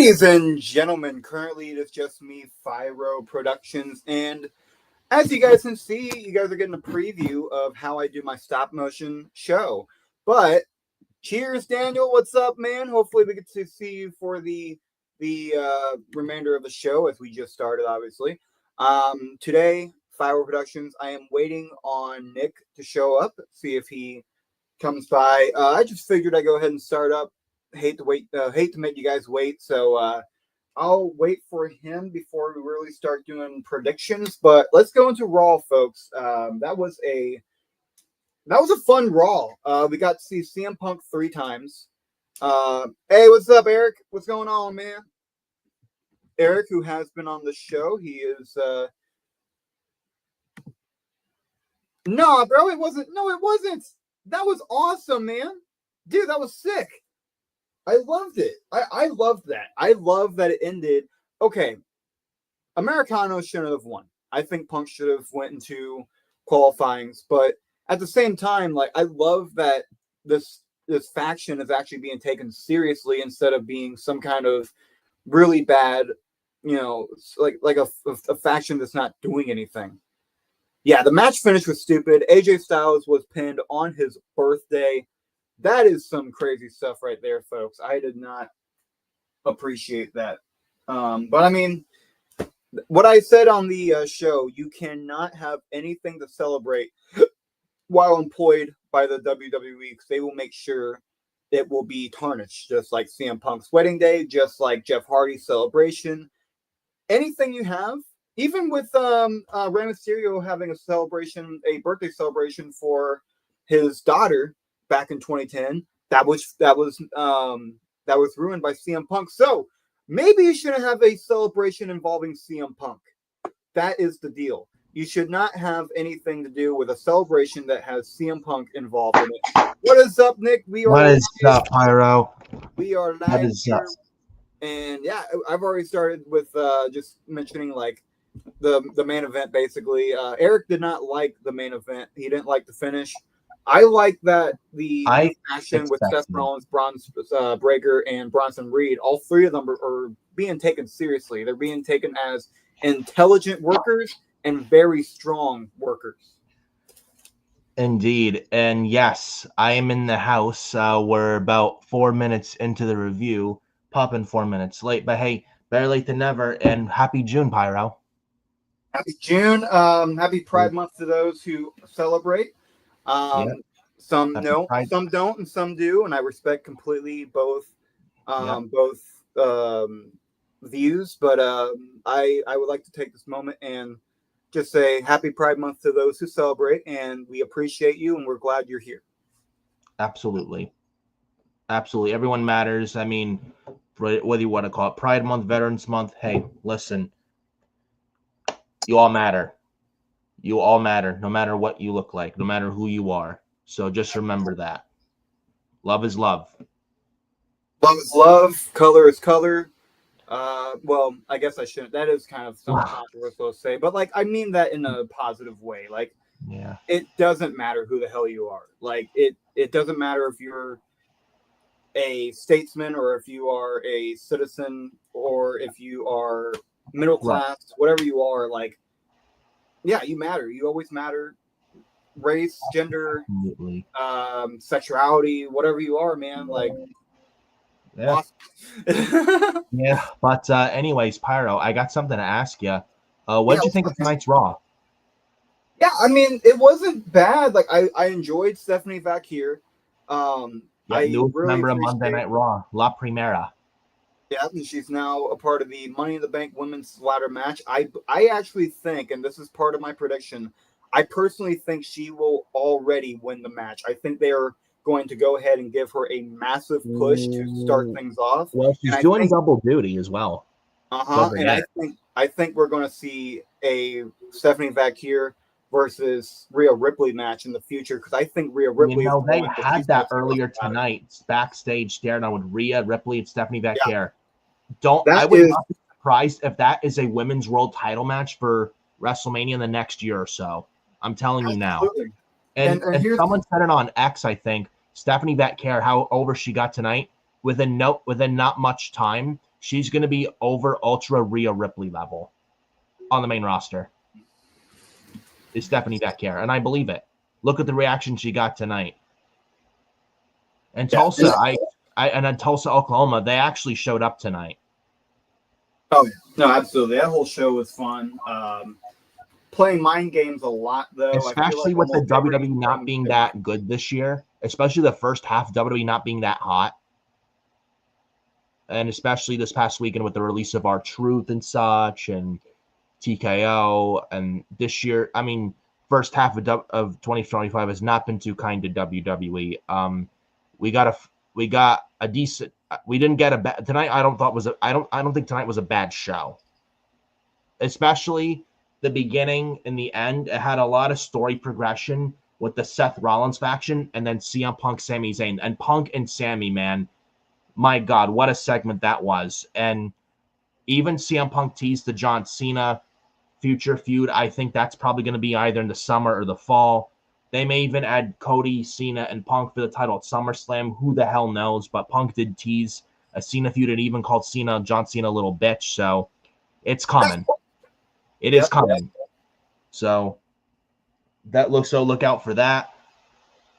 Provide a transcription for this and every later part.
Ladies and gentlemen, currently it is just me, Phyro Productions, and as you guys can see, you guys are getting a preview of how I do my stop motion show. But cheers, Daniel. What's up, man? Hopefully we get to see you for the remainder of the show as we just started, obviously. Today, Phyro Productions, I am waiting on Nick to show up, see if he comes by. I just figured I'd go ahead and start up. Hate to make you guys wait, so I'll wait for him before we really start doing predictions. But let's go into Raw, folks. That was a fun Raw. We got to see CM Punk 3 times. Hey, what's up, Eric? What's going on, man? Eric, who has been on the show, he is. No, bro, it wasn't. No, it wasn't. That was awesome, man. Dude, that was sick. I loved it. I loved that. I love that it ended. Okay, Americano shouldn't have won. I think Punk should have went into qualifyings, but at the same time, like, I love that this faction is actually being taken seriously instead of being some kind of really bad, like a faction that's not doing anything. Yeah, the match finish was stupid. AJ Styles was pinned on his birthday. That is some crazy stuff right there, folks. I did not appreciate that. But I mean, what I said on the show, you cannot have anything to celebrate while employed by the WWE, because they will make sure it will be tarnished, just like CM Punk's wedding day, just like Jeff Hardy's celebration. Anything you have, even with Rey Mysterio having a birthday celebration for his daughter back in 2010, that was ruined by CM Punk. So maybe you shouldn't have a celebration involving CM Punk. That is the deal. You should not have anything to do with a celebration that has CM Punk involved in it. What is up, Nick? What is up, Phyro? We are live here. And yeah, I've already started with just mentioning like the main event, basically. Eric did not like the main event. He didn't like the finish. I like that the action with Seth Rollins, Braun Breaker, and Bronson Reed, all three of them are being taken seriously. They're being taken as intelligent workers and very strong workers. Indeed. And yes, I am in the house. We're about 4 minutes into the review, popping 4 minutes late. But hey, better late than never. And happy June, Phyro. Happy June. Happy Pride Month to those who celebrate. Some don't, and some do, and I respect completely both views. But I would like to take this moment and just say happy Pride Month to those who celebrate, and we appreciate you, and we're glad you're here. Absolutely. Everyone matters. I mean, whether you want to call it Pride Month, Veterans Month, hey, listen, you all matter. You all matter, no matter what you look like, no matter who you are. So just remember that. Love is love. Love is love. Color is color. Well, I guess I shouldn't. That is kind of something controversial to say, but like, I mean that in a positive way. Like, yeah, it doesn't matter who the hell you are. Like, it doesn't matter if you're a statesman or if you are a citizen or if you are middle class, whatever you are. Like, yeah, you matter. You always matter. Race, gender, sexuality, whatever you are, man. Like, yeah. Awesome. Yeah, but anyways, Pyro, I got something to ask you. What did you think of tonight's Raw? Yeah, I mean, it wasn't bad. Like, I enjoyed Stephanie Vacquier. Newest member of Monday Night Raw, La Primera. Yeah, and she's now a part of the Money in the Bank women's ladder match. I actually think, and this is part of my prediction, I personally think she will already win the match. I think they are going to go ahead and give her a massive push to start things off. Well, she's doing double duty as well. And I think we're going to see a Stephanie Vacquier versus Rhea Ripley match in the future, because I think Rhea Ripley. They had that earlier tonight backstage staring on with Rhea Ripley and Stephanie Vacquier. Yeah. I would not be surprised if that is a women's world title match for WrestleMania in the next year or so. I'm telling you now. And someone said it on X, I think. Stephanie Vacquier, how over she got tonight, within not much time, she's going to be over Ultra Rhea Ripley level on the main roster. Is Stephanie Becker, and I believe it. Look at the reaction she got tonight. And Tulsa, and in Tulsa, Oklahoma, they actually showed up tonight. Oh, no, absolutely. That whole show was fun. Playing mind games a lot, though. Especially with the WWE not being that good this year. Especially the first half of WWE not being that hot. And especially this past weekend with the release of R-Truth and such, and TKO. And this year, I mean, first half of 2025 has not been too kind to WWE. We got a decent. We didn't get a bad tonight. I don't think tonight was a bad show. Especially the beginning and the end. It had a lot of story progression with the Seth Rollins faction, and then CM Punk, Sami Zayn, and Punk and Sami. Man, my God, what a segment that was! And even CM Punk teased the John Cena future feud. I think that's probably going to be either in the summer or the fall. They may even add Cody, Cena, and Punk for the title at SummerSlam. Who the hell knows? But Punk did tease a Cena feud and even called John Cena a little bitch. So it's coming. It is coming. So look out for that.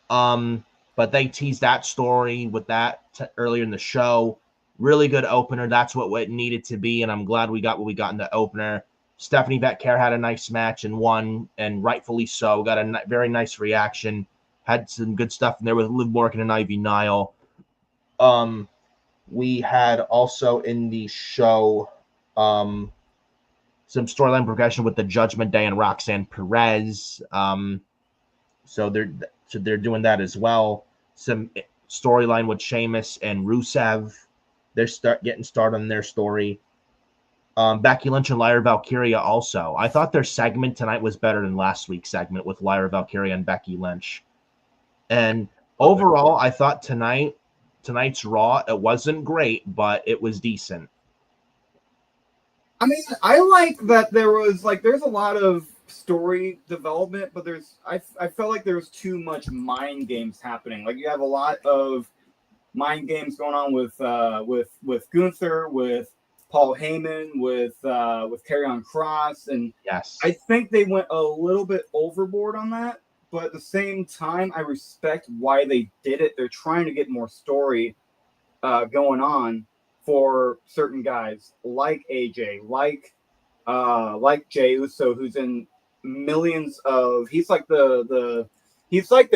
But they teased that story with that earlier in the show. Really good opener. That's what it needed to be, and I'm glad we got what we got in the opener. Stephanie Becker had a nice match and won, and rightfully so. Got a very nice reaction. Had some good stuff in there with Liv Morgan and Ivy Nile. We had also in the show some storyline progression with the Judgment Day and Roxanne Perez. So they're doing that as well. Some storyline with Sheamus and Rusev. They're getting started on their story. Becky Lynch and Lyra Valkyria also. I thought their segment tonight was better than last week's segment with Lyra Valkyria and Becky Lynch. And overall, I thought tonight's Raw, it wasn't great, but it was decent. I mean, I like that there's a lot of story development, but I felt like there was too much mind games happening. Like you have a lot of mind games going on with Gunther, with Paul Heyman, with Karrion Kross, and yes, I think they went a little bit overboard on that. But at the same time, I respect why they did it. They're trying to get more story going on for certain guys like AJ, like Jey Uso, who's in millions of. He's like the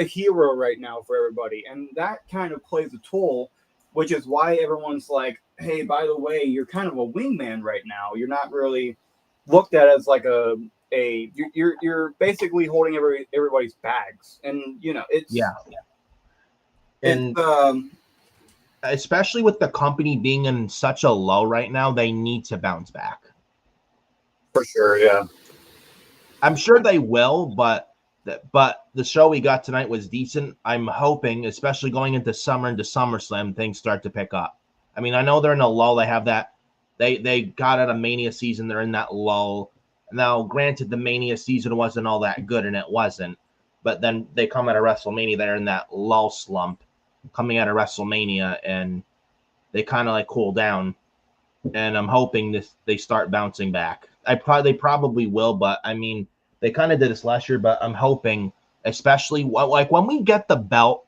hero right now for everybody, and that kind of plays a toll, which is why everyone's like, hey, by the way, you're kind of a wingman right now. You're not really looked at as like you're basically holding everybody's bags, and it's and especially with the company being in such a low right now, they need to bounce back for sure. Yeah, I'm sure they will, but the show we got tonight was decent. I'm hoping, especially going into summer, into SummerSlam, things start to pick up. I mean, I know they're in a lull. They have that. They got out of Mania season. They're in that lull. Now, granted, the Mania season wasn't all that good, and it wasn't. But then they come out of WrestleMania. They're in that lull slump coming out of WrestleMania, and they kind of like cool down. And I'm hoping they start bouncing back. They probably will, but I mean, they kind of did this last year. But I'm hoping, especially like when we get the belt,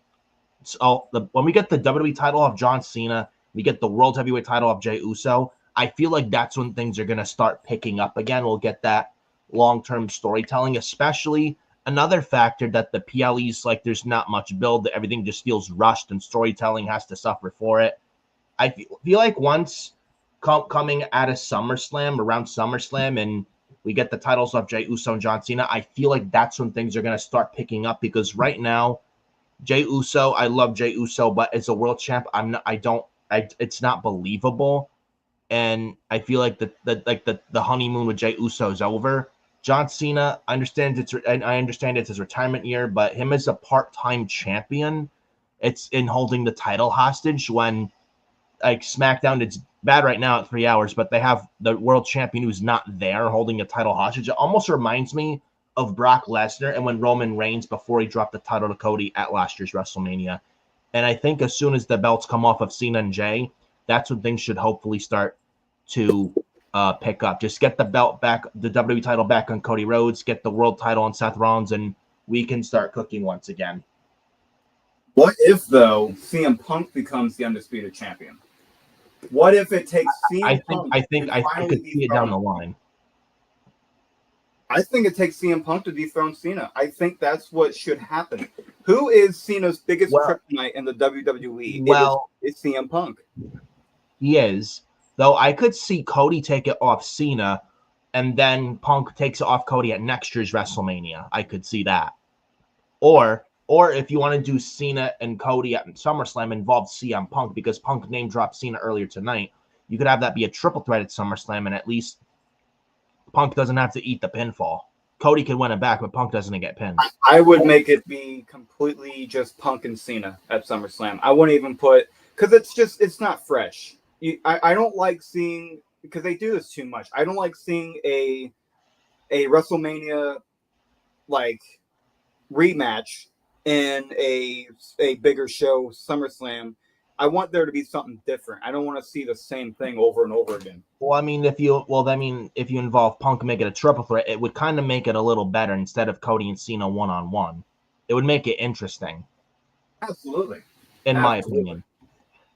when we get the WWE title of John Cena, we get the World Heavyweight title of Jey Uso. I feel like that's when things are going to start picking up again. We'll get that long-term storytelling, especially another factor that the PLEs, like there's not much build, that everything just feels rushed and storytelling has to suffer for it. I feel like once coming out of SummerSlam, around SummerSlam, and we get the titles of Jey Uso and John Cena, I feel like that's when things are going to start picking up, because right now, Jey Uso, I love Jey Uso, but as a world champ, it's not believable. And I feel like the honeymoon with Jey Uso is over. John Cena, I understand it's his retirement year, but him as a part-time champion, it's in holding the title hostage when like SmackDown, it's bad right now at 3 hours, but they have the world champion who's not there holding the title hostage. It almost reminds me of Brock Lesnar and when Roman Reigns, before he dropped the title to Cody at last year's WrestleMania. And I think as soon as the belts come off of Cena and Jey, that's when things should hopefully start to pick up. Just get the belt back, the WWE title back on Cody Rhodes, get the world title on Seth Rollins, and we can start cooking once again. What if, though, CM Punk becomes the undisputed champion? What if it takes CM Punk I could finally see it down the line. I think it takes CM Punk to dethrone Cena. I think that's what should happen. Who is Cena's biggest kryptonite in the WWE? Well, it's CM Punk. He is. Though I could see Cody take it off Cena, and then Punk takes it off Cody at next year's WrestleMania. I could see that. Or if you want to do Cena and Cody at SummerSlam, involve CM Punk, because Punk name dropped Cena earlier tonight. You could have that be a triple threat at SummerSlam, and at least Punk doesn't have to eat the pinfall. Cody can win it back, but Punk doesn't get pinned. I would make it be completely just Punk and Cena at SummerSlam. I wouldn't even put, because it's not fresh. I don't like seeing, because they do this too much. I don't like seeing a WrestleMania like rematch in a bigger show, SummerSlam. I want there to be something different. I don't want to see the same thing over and over again. Well, if you involve Punk, make it a triple threat, it would kind of make it a little better instead of Cody and Cena one-on-one. It would make it interesting. Absolutely. In my opinion.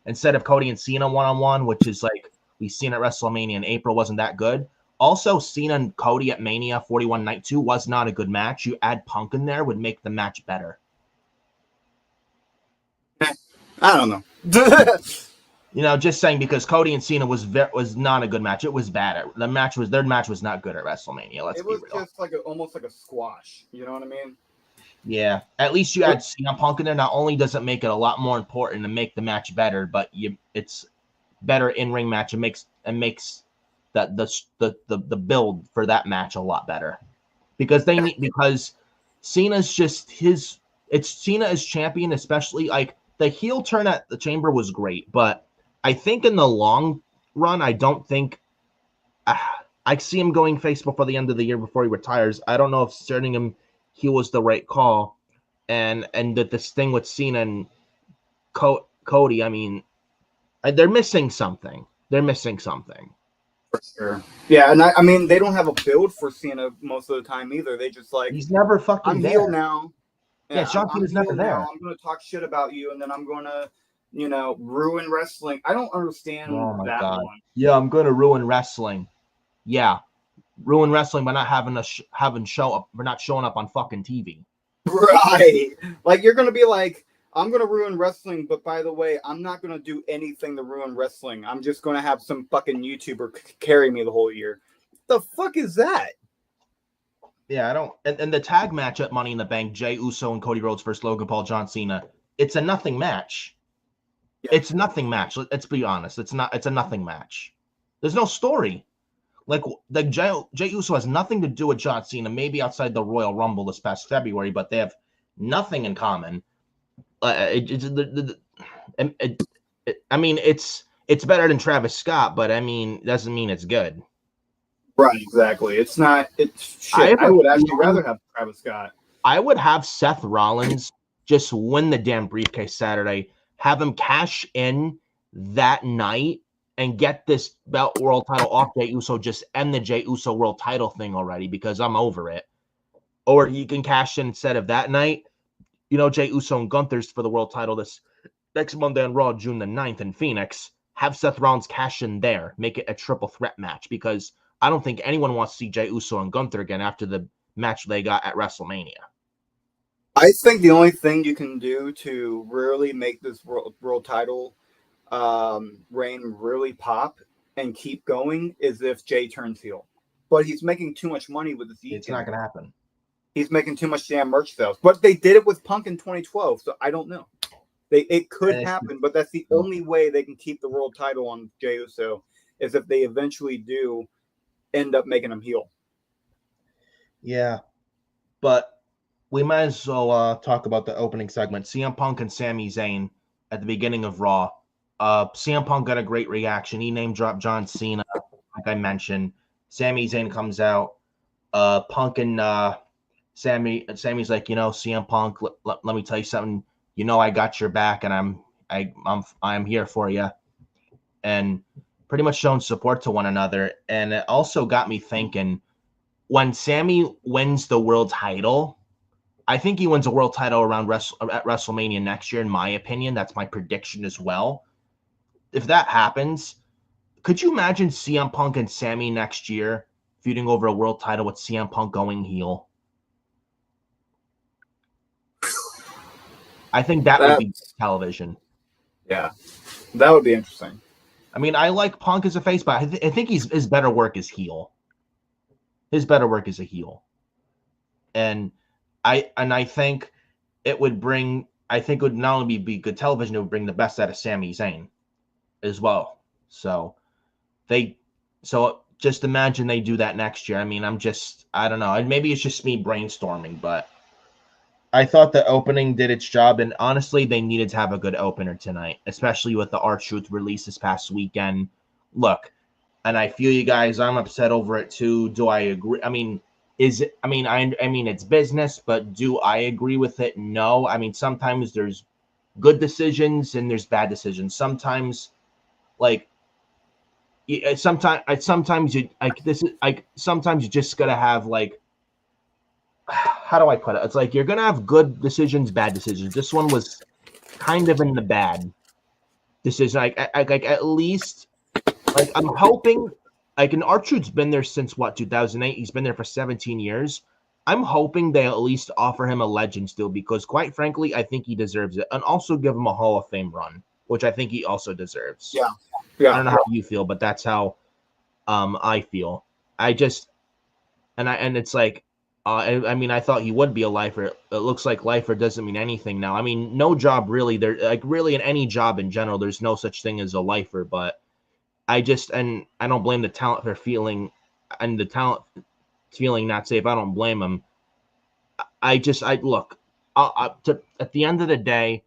Instead of Cody and Cena one-on-one, which is like we've seen at WrestleMania in April, wasn't that good. Also, Cena and Cody at Mania 41 Night 2 was not a good match. You add Punk in there would make the match better. I don't know. Just saying, because Cody and Cena was not a good match. It was bad. Their match was not good at WrestleMania. Let's be real. It was just almost like a squash. You know what I mean? Yeah. At least you add CM Punk in there. Not only does it make it a lot more important to make the match better, but it's better in-ring match. It makes the build for that match a lot better, because Cena's just Cena as champion, especially like the heel turn at the Chamber was great, but I think in the long run, I don't think I see him going face before the end of the year before he retires. I don't know if starting him heel was the right call, and that this thing with Cena and Cody, I mean, they're missing something. For sure. Yeah, and I mean, they don't have a build for Cena most of the time either. They just he's never fucking I'm there. Heel now. Yeah, John Cena's never there. I'm going to talk shit about you, and then I'm going to, ruin wrestling. I don't understand that one. Yeah, I'm going to ruin wrestling. Yeah, ruin wrestling by not we're not showing up on fucking TV. Right. Like, you're going to be like, I'm going to ruin wrestling, but by the way, I'm not going to do anything to ruin wrestling. I'm just going to have some fucking YouTuber carry me the whole year. The fuck is that? Yeah, I don't. And the tag match at Money in the Bank, Jey Uso and Cody Rhodes versus Logan Paul, John Cena, it's a nothing match. Yeah. It's a nothing match. Let's be honest. It's a nothing match. There's no story. Like Jey Uso has nothing to do with John Cena, maybe outside the Royal Rumble this past February, but they have nothing in common. I mean, it's better than Travis Scott, but I mean, doesn't mean it's good. Right, exactly. It's not. It's shit. I would actually rather have Travis Scott. I would have Seth Rollins just win the damn briefcase Saturday, have him cash in that night, and get this belt world title off Jey Uso. Just end the Jey Uso world title thing already, because I'm over it. Or you can cash in instead of that night. Jey Uso and Gunther's for the world title this next Monday on Raw, June the 9th in Phoenix. Have Seth Rollins cash in there. Make it a triple threat match, because I don't think anyone wants to see Jey Uso and Gunther again after the match they got at WrestleMania. I think the only thing you can do to really make this world title reign really pop and keep going is if Jey turns heel. But he's making too much money with this. It's not going to happen. He's making too much damn merch sales. But they did it with Punk in 2012, so I don't know. It could happen, but that's the only way they can keep the world title on Jey Uso, is if they eventually do end up making him heel. Yeah, but we might as well talk about the opening segment. CM Punk and Sami Zayn at the beginning of Raw. CM Punk got a great reaction. He name dropped John Cena, like I mentioned. Sami Zayn comes out. Punk and Sammy's like, CM Punk, let me tell you something. I got your back, and I'm here for you. And pretty much shown support to one another. And it also got me thinking, when Sammy wins the world title, I think he wins a world title around at WrestleMania next year, in my opinion. That's my prediction as well. If that happens, could you imagine CM Punk and Sammy next year feuding over a world title with CM Punk going heel? I think that would be television. Yeah, that would be interesting. I mean, I like Punk as a face, but I think his better work is heel. His better work is a heel. And I think it would bring, I think it would not only be good television, it would bring the best out of Sami Zayn as well. So just imagine they do that next year. I mean, I don't know. Maybe it's just me brainstorming, but I thought the opening did its job, and honestly, they needed to have a good opener tonight, especially with the R-Truth release this past weekend. Look, and I feel you guys, I'm upset over it too. Do I agree? I mean, I mean, it's business, but do I agree with it? No. I mean, sometimes there's good decisions and there's bad decisions. Sometimes, like, sometimes you just gotta have, like, how do I put it? It's like you're gonna have good decisions, bad decisions. This one was kind of in the bad decision. Like at least, like, I'm hoping, like, and R-Truth's been there since what, 2008. He's been there for 17 years. I'm hoping they at least offer him a legend still, because quite frankly, I think he deserves it, and also give him a Hall of Fame run, which I think he also deserves. Yeah. I don't know how you feel, but that's how I feel. And it's like, I mean, I thought he would be a lifer. It looks like lifer doesn't mean anything now. I mean, no job really. There, like, really in any job in general, there's no such thing as a lifer. But I don't blame the talent for feeling, and the talent feeling not safe. I don't blame him. At the end of the day,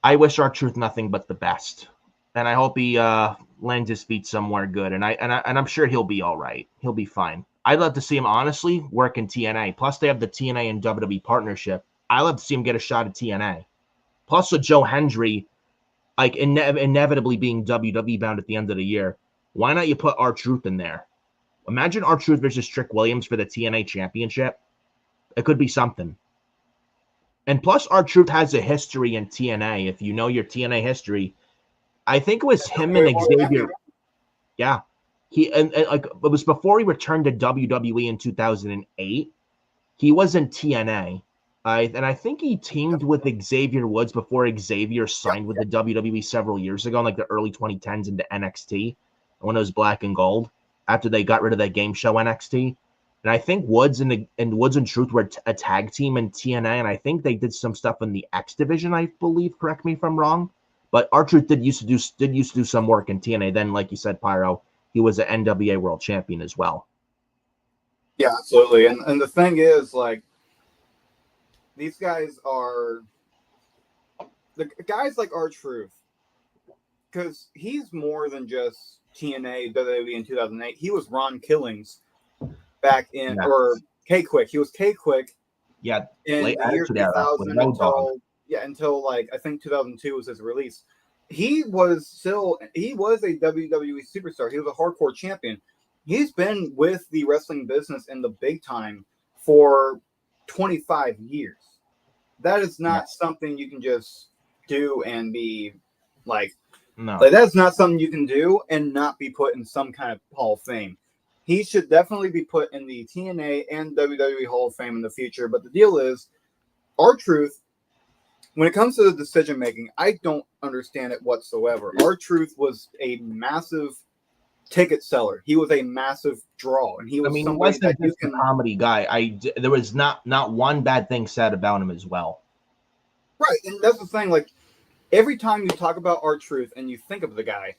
I wish R-Truth nothing but the best, and I hope he lands his feet somewhere good. And I'm sure he'll be all right. He'll be fine. I'd love to see him, honestly, work in TNA. Plus, they have the TNA and WWE partnership. I'd love to see him get a shot at TNA. Plus, with Joe Hendry, like, inevitably being WWE bound at the end of the year, why not you put R-Truth in there? Imagine R-Truth versus Trick Williams for the TNA championship. It could be something. And plus, R-Truth has a history in TNA. If you know your TNA history, I think it was him and Xavier. Yeah. And like, it was before he returned to WWE in 2008. He was in TNA. And I think he teamed with Xavier Woods before Xavier signed with the WWE several years ago, in like the early 2010s, into NXT, when it was black and gold, after they got rid of that game show NXT. And I think Woods and Truth were a tag team in TNA, and I think they did some stuff in the X division, I believe. Correct me if I'm wrong. But R-Truth did used to do some work in TNA. Then, like you said, Phyro, he was an NWA World Champion as well. Yeah, absolutely. And the thing is, like, these guys are the guys like R-Truth, because he's more than just TNA, WWE in 2008. He was Ron Killings back in, or K-Quick. He was K-Quick. Yeah, in the year 2000 until like I think 2002 was his release. He was a WWE superstar. He was a hardcore champion. He's been with the wrestling business in the big time for 25 years. That is not something you can just do and be like, no. Like, that's not something you can do and not be put in some kind of Hall of Fame. He should definitely be put in the TNA and WWE Hall of Fame in the future. But the deal is, R-Truth, when it comes to the decision making, I don't understand it whatsoever. R-Truth was a massive ticket seller. He was a massive draw, and he was somebody that you can comedy guy. There was not one bad thing said about him as well. Right, and that's the thing. Like, every time you talk about R-Truth and you think of the guy,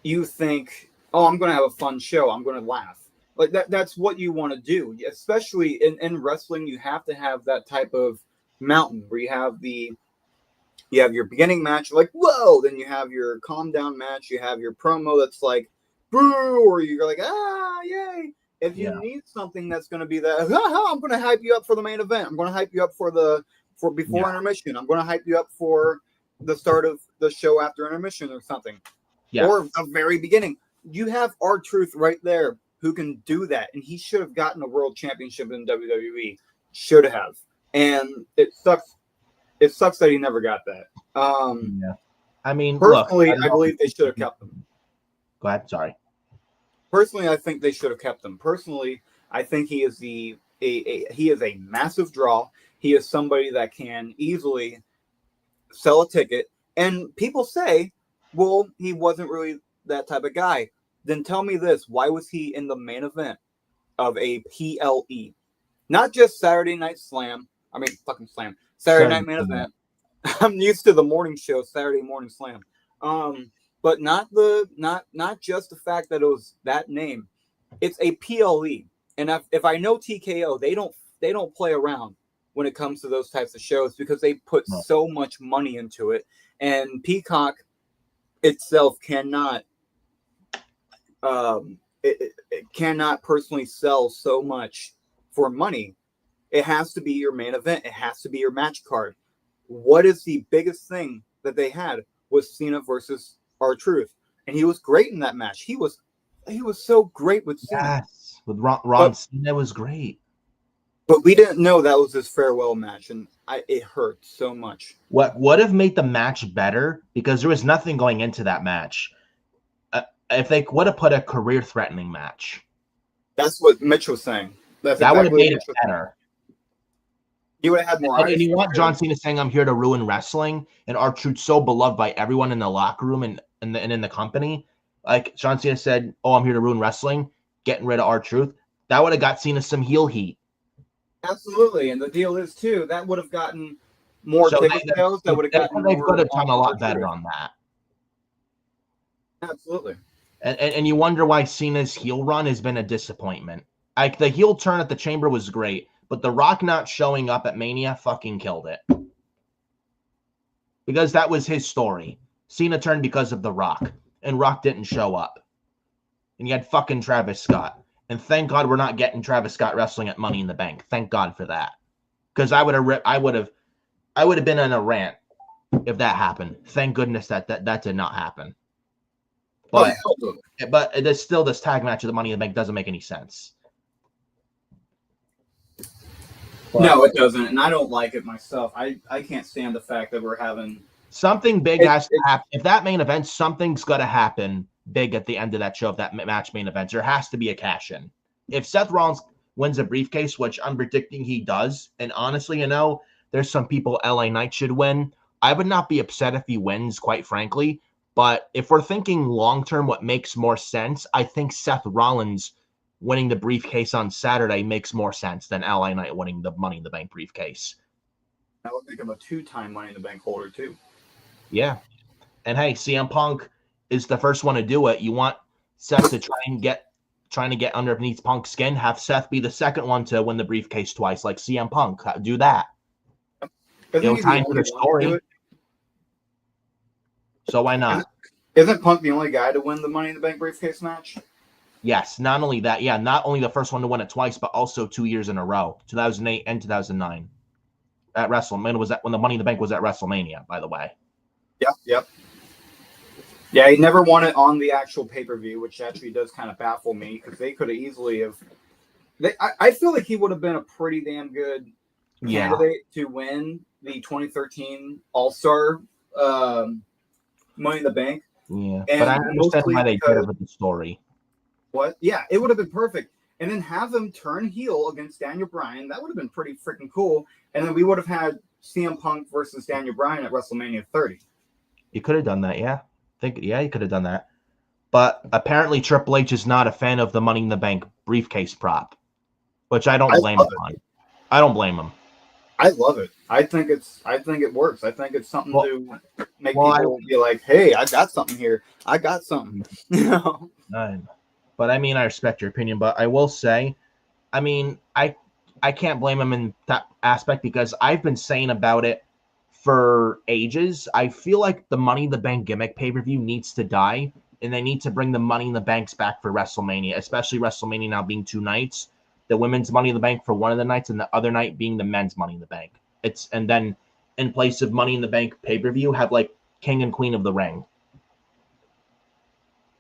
you think, "Oh, I'm going to have a fun show. I'm going to laugh." Like that's what you want to do. Especially in wrestling, you have to have that type of mountain where you have your beginning match, like, whoa, then you have your calm down match, you have your promo that's like, boo, or you're like, ah, yay. If you need something that's going to be that, I'm going to hype you up for the main event. I'm going to hype you up for before intermission. I'm going to hype you up for the start of the show after intermission or something. Yes. or the very beginning. You have R-Truth right there who can do that, and he should have gotten a world championship in WWE. Should have, and it sucks. It sucks that he never got that. Yeah. I mean, look. Personally, I believe they should have kept him. Go ahead. Sorry. Personally, I think they should have kept him. Personally, I think he is he is a massive draw. He is somebody that can easily sell a ticket. And people say, well, he wasn't really that type of guy. Then tell me this: why was he in the main event of a PLE? Not just Saturday Night Slam. I mean, fucking Slam. Saturday Night Main Event. I'm used to the morning show, Saturday Morning Slam. But not just the fact that it was that name. It's a PLE, and if I know TKO, they don't play around when it comes to those types of shows because they put so much money into it, and Peacock itself cannot it cannot personally sell so much for money. It has to be your main event. It has to be your match card. What is the biggest thing that they had was Cena versus R-Truth, and he was great in that match. He was so great with Cena. Yes, with Ron Cena was great. But we didn't know that was his farewell match, and it hurt so much. What would have made the match better, because there was nothing going into that match, if they would have put a career-threatening match. That's what Mitch was saying. That would have made it better. You would have had more. And you want John Cena saying, "I'm here to ruin wrestling," and R-Truth so beloved by everyone in the locker room and in the company. Like John Cena said, "Oh, I'm here to ruin wrestling," getting rid of R-Truth. That would have got Cena some heel heat. Absolutely, and the deal is too that would have gotten more ticket sales. That would have gotten. They could have done a lot better on that. Absolutely. And you wonder why Cena's heel run has been a disappointment. Like the heel turn at the Chamber was great, but The Rock not showing up at Mania fucking killed it. Because that was his story. Cena turned because of The Rock, and Rock didn't show up. And you had fucking Travis Scott. And thank God we're not getting Travis Scott wrestling at Money in the Bank. Thank God for that. Because I would have been in a rant if that happened. Thank goodness that did not happen. But it's still, this tag match of the Money in the Bank doesn't make any sense. But no, it doesn't, and I don't like it myself. I can't stand the fact that we're having something big has to happen. If that main event, something's got to happen big at the end of that show. If that match main event, there has to be a cash in. If Seth Rollins wins a briefcase, which I'm predicting he does, and honestly, there's some people LA Knight should win. I would not be upset if he wins, quite frankly. But if we're thinking long-term, what makes more sense, I think Seth Rollins winning the briefcase on Saturday makes more sense than LA Knight winning the Money in the Bank briefcase. That would make him a 2-time Money in the Bank holder, too. Yeah. And hey, CM Punk is the first one to do it. You want Seth to trying to get underneath Punk's skin, have Seth be the second one to win the briefcase twice, like CM Punk. Do that. Time for the story. So why not? Isn't Punk the only guy to win the Money in the Bank briefcase match? Yes, not only that, not only the first one to win it twice, but also 2 years in a row, 2008 and 2009. At WrestleMania, was that when the Money in the Bank was at WrestleMania, by the way. Yep. Yeah, he never won it on the actual pay-per-view, which actually does kind of baffle me, because they could have easily have... I feel like he would have been a pretty damn good candidate to win the 2013 All-Star Money in the Bank. Yeah, but I understand why they did it with the story. What? Yeah, it would have been perfect. And then have them turn heel against Daniel Bryan. That would have been pretty freaking cool. And then we would have had CM Punk versus Daniel Bryan at WrestleMania 30. You could have done that, yeah. You could have done that. But apparently Triple H is not a fan of the Money in the Bank briefcase prop, which I don't blame him on. I don't blame him. I love it. I think it works. I think it's something to make people be like, "Hey, I got something here. I got something." But I mean, I respect your opinion. But I will say, I mean, I can't blame him in that aspect, because I've been saying about it for ages. I feel like the Money in the Bank gimmick pay-per-view needs to die, and they need to bring the Money in the Banks back for WrestleMania, especially WrestleMania now being 2 nights. The women's Money in the Bank for one of the nights, and the other night being the men's Money in the Bank. And then in place of Money in the Bank pay-per-view, have like King and Queen of the Ring.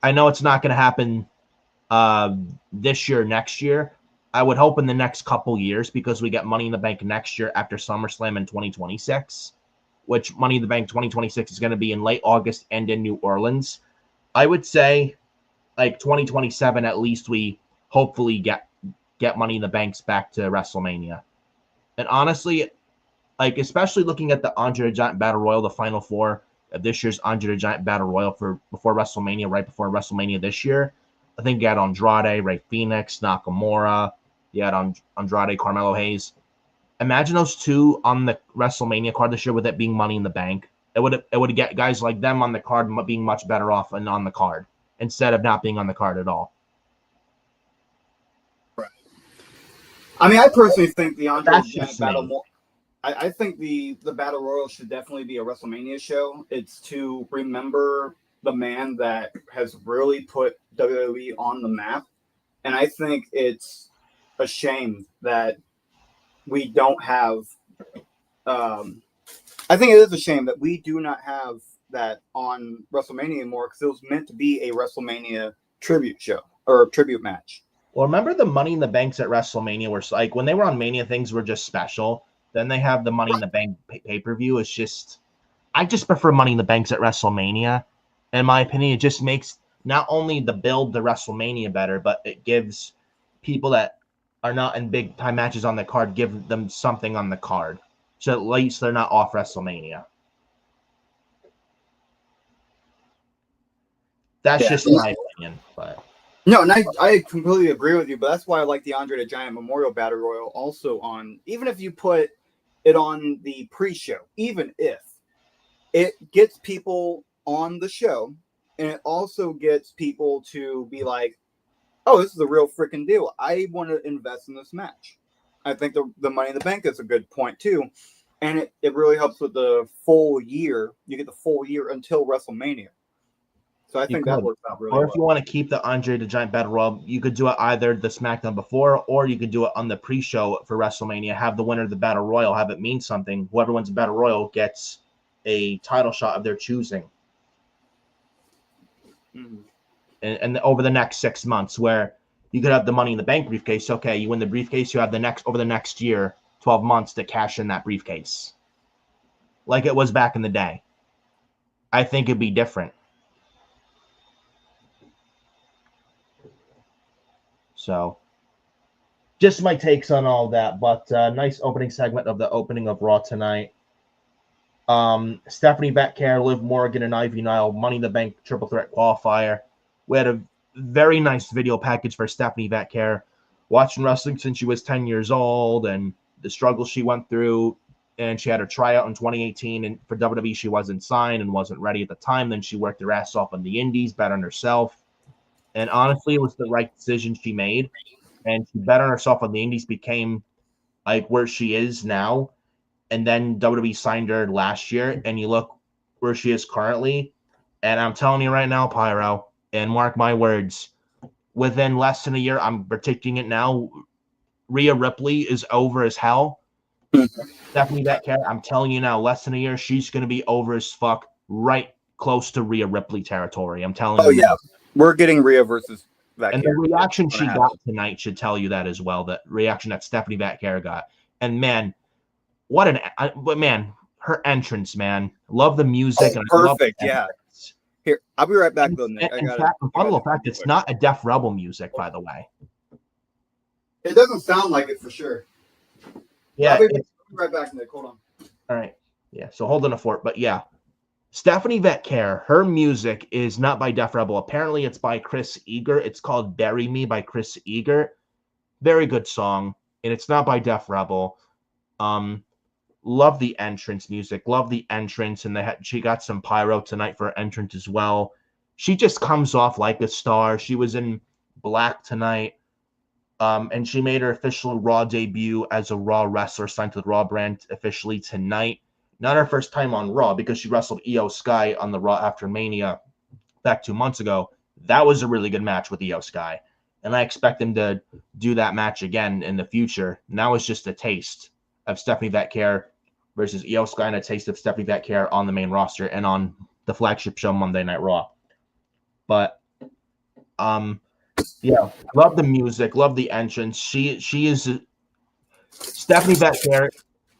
I know it's not going to happen this year, next year. I would hope in the next couple years, because we get Money in the Bank next year after SummerSlam in 2026, which Money in the Bank 2026 is going to be in late August and in New Orleans. I would say like 2027 at least we hopefully get Money in the Banks back to WrestleMania. And honestly, like especially looking at the Andre the Giant Battle Royal, the Final Four of this year's Andre the Giant Battle Royal for before WrestleMania, right before WrestleMania this year. I think you had Andrade, Rey Fenix, Nakamura. You had Andrade, Carmelo Hayes. Imagine those two on the WrestleMania card this year with it being Money in the Bank. It would get guys like them on the card being much better off and on the card instead of not being on the card at all. Right. I mean, I personally think the Andre That's Giant just Battle. me. I think the Battle Royal should definitely be a WrestleMania show. It's to remember the man that has really put WWE on the map, and I think it's a shame that we don't have. I think it is a shame that we do not have that on WrestleMania anymore, because it was meant to be a WrestleMania tribute show or tribute match. Well, remember the Money in the Banks at WrestleMania were like when they were on Mania, things were just special. Then they have the Money in the Bank pay-per-view. It's just, I just prefer Money in the Banks at WrestleMania. In my opinion, it just makes not only the build to WrestleMania better, but it gives people that are not in big time matches on the card, give them something on the card. So at least they're not off WrestleMania. That's just my opinion. But no, and I completely agree with you, but that's why I like the Andre the Giant Memorial Battle Royal also on, even if you put it on the pre-show, even if it gets people on the show, and it also gets people to be like, oh, this is a real freaking deal. I want to invest in this match. I think the Money in the Bank is a good point too. And it really helps with the full year. You get the full year until WrestleMania. So I think that works out really well. Or if you want to keep the Andre the Giant Battle Royal, you could do it either the SmackDown before, or you could do it on the pre-show for WrestleMania. Have the winner of the Battle Royal, have it mean something. Whoever wins the Battle Royal gets a title shot of their choosing. Mm-hmm. And over the next 6 months, where you could have the Money in the Bank briefcase. Okay, you win the briefcase, you have over the next year, 12 months to cash in that briefcase. Like it was back in the day. I think it'd be different. So, just my takes on all that. But nice opening segment of the opening of Raw tonight. Stephanie Batcare, Liv Morgan, and Ivy Nile, Money in the Bank triple threat qualifier. We had a very nice video package for Stephanie Batcare, watching wrestling since she was 10 years old and the struggles she went through. And she had her tryout in 2018, and for WWE she wasn't signed and wasn't ready at the time. Then she worked her ass off on the indies, bet on herself. And honestly, it was the right decision she made. And she bet on herself on the indies, became like where she is now. And then WWE signed her last year, and you look where she is currently. And I'm telling you right now, Phyro, and mark my words, within less than a year, I'm predicting it now, Rhea Ripley is over as hell. Stephanie Batcare, I'm telling you now, less than a year, she's going to be over as fuck, right close to Rhea Ripley territory. I'm telling you. Oh, yeah. We're getting Rhea versus Batcare. And the reaction she got tonight should tell you that as well, the reaction that Stephanie Batcare got. And man, her entrance, man. Love the music. Oh, perfect, yeah. Here, I'll be right back, though, Nick. In fact, it's not a Def Rebel music, by the way. It doesn't sound like it for sure. Yeah. I'll be right back, Nick. Hold on. All right. Yeah, so hold on a fort. But yeah, Stephanie Batcare, her music is not by Def Rebel. Apparently, it's by Chris Eager. It's called Bury Me by Chris Eager. Very good song. And it's not by Def Rebel. Love the entrance music. Love the entrance. And she got some pyro tonight for her entrance as well. She just comes off like a star. She was in black tonight. And she made her official Raw debut as a Raw wrestler, signed to the Raw brand officially tonight. Not her first time on Raw, because she wrestled Io Sky on the Raw After Mania back 2 months ago. That was a really good match with Io Sky. And I expect them to do that match again in the future. Now it's just a taste of Stephanie Batcare versus Io Sky, and a taste of Stephanie Batcare on the main roster and on the flagship show Monday Night Raw. But Yeah, love the music, love the entrance. She is Stephanie Becker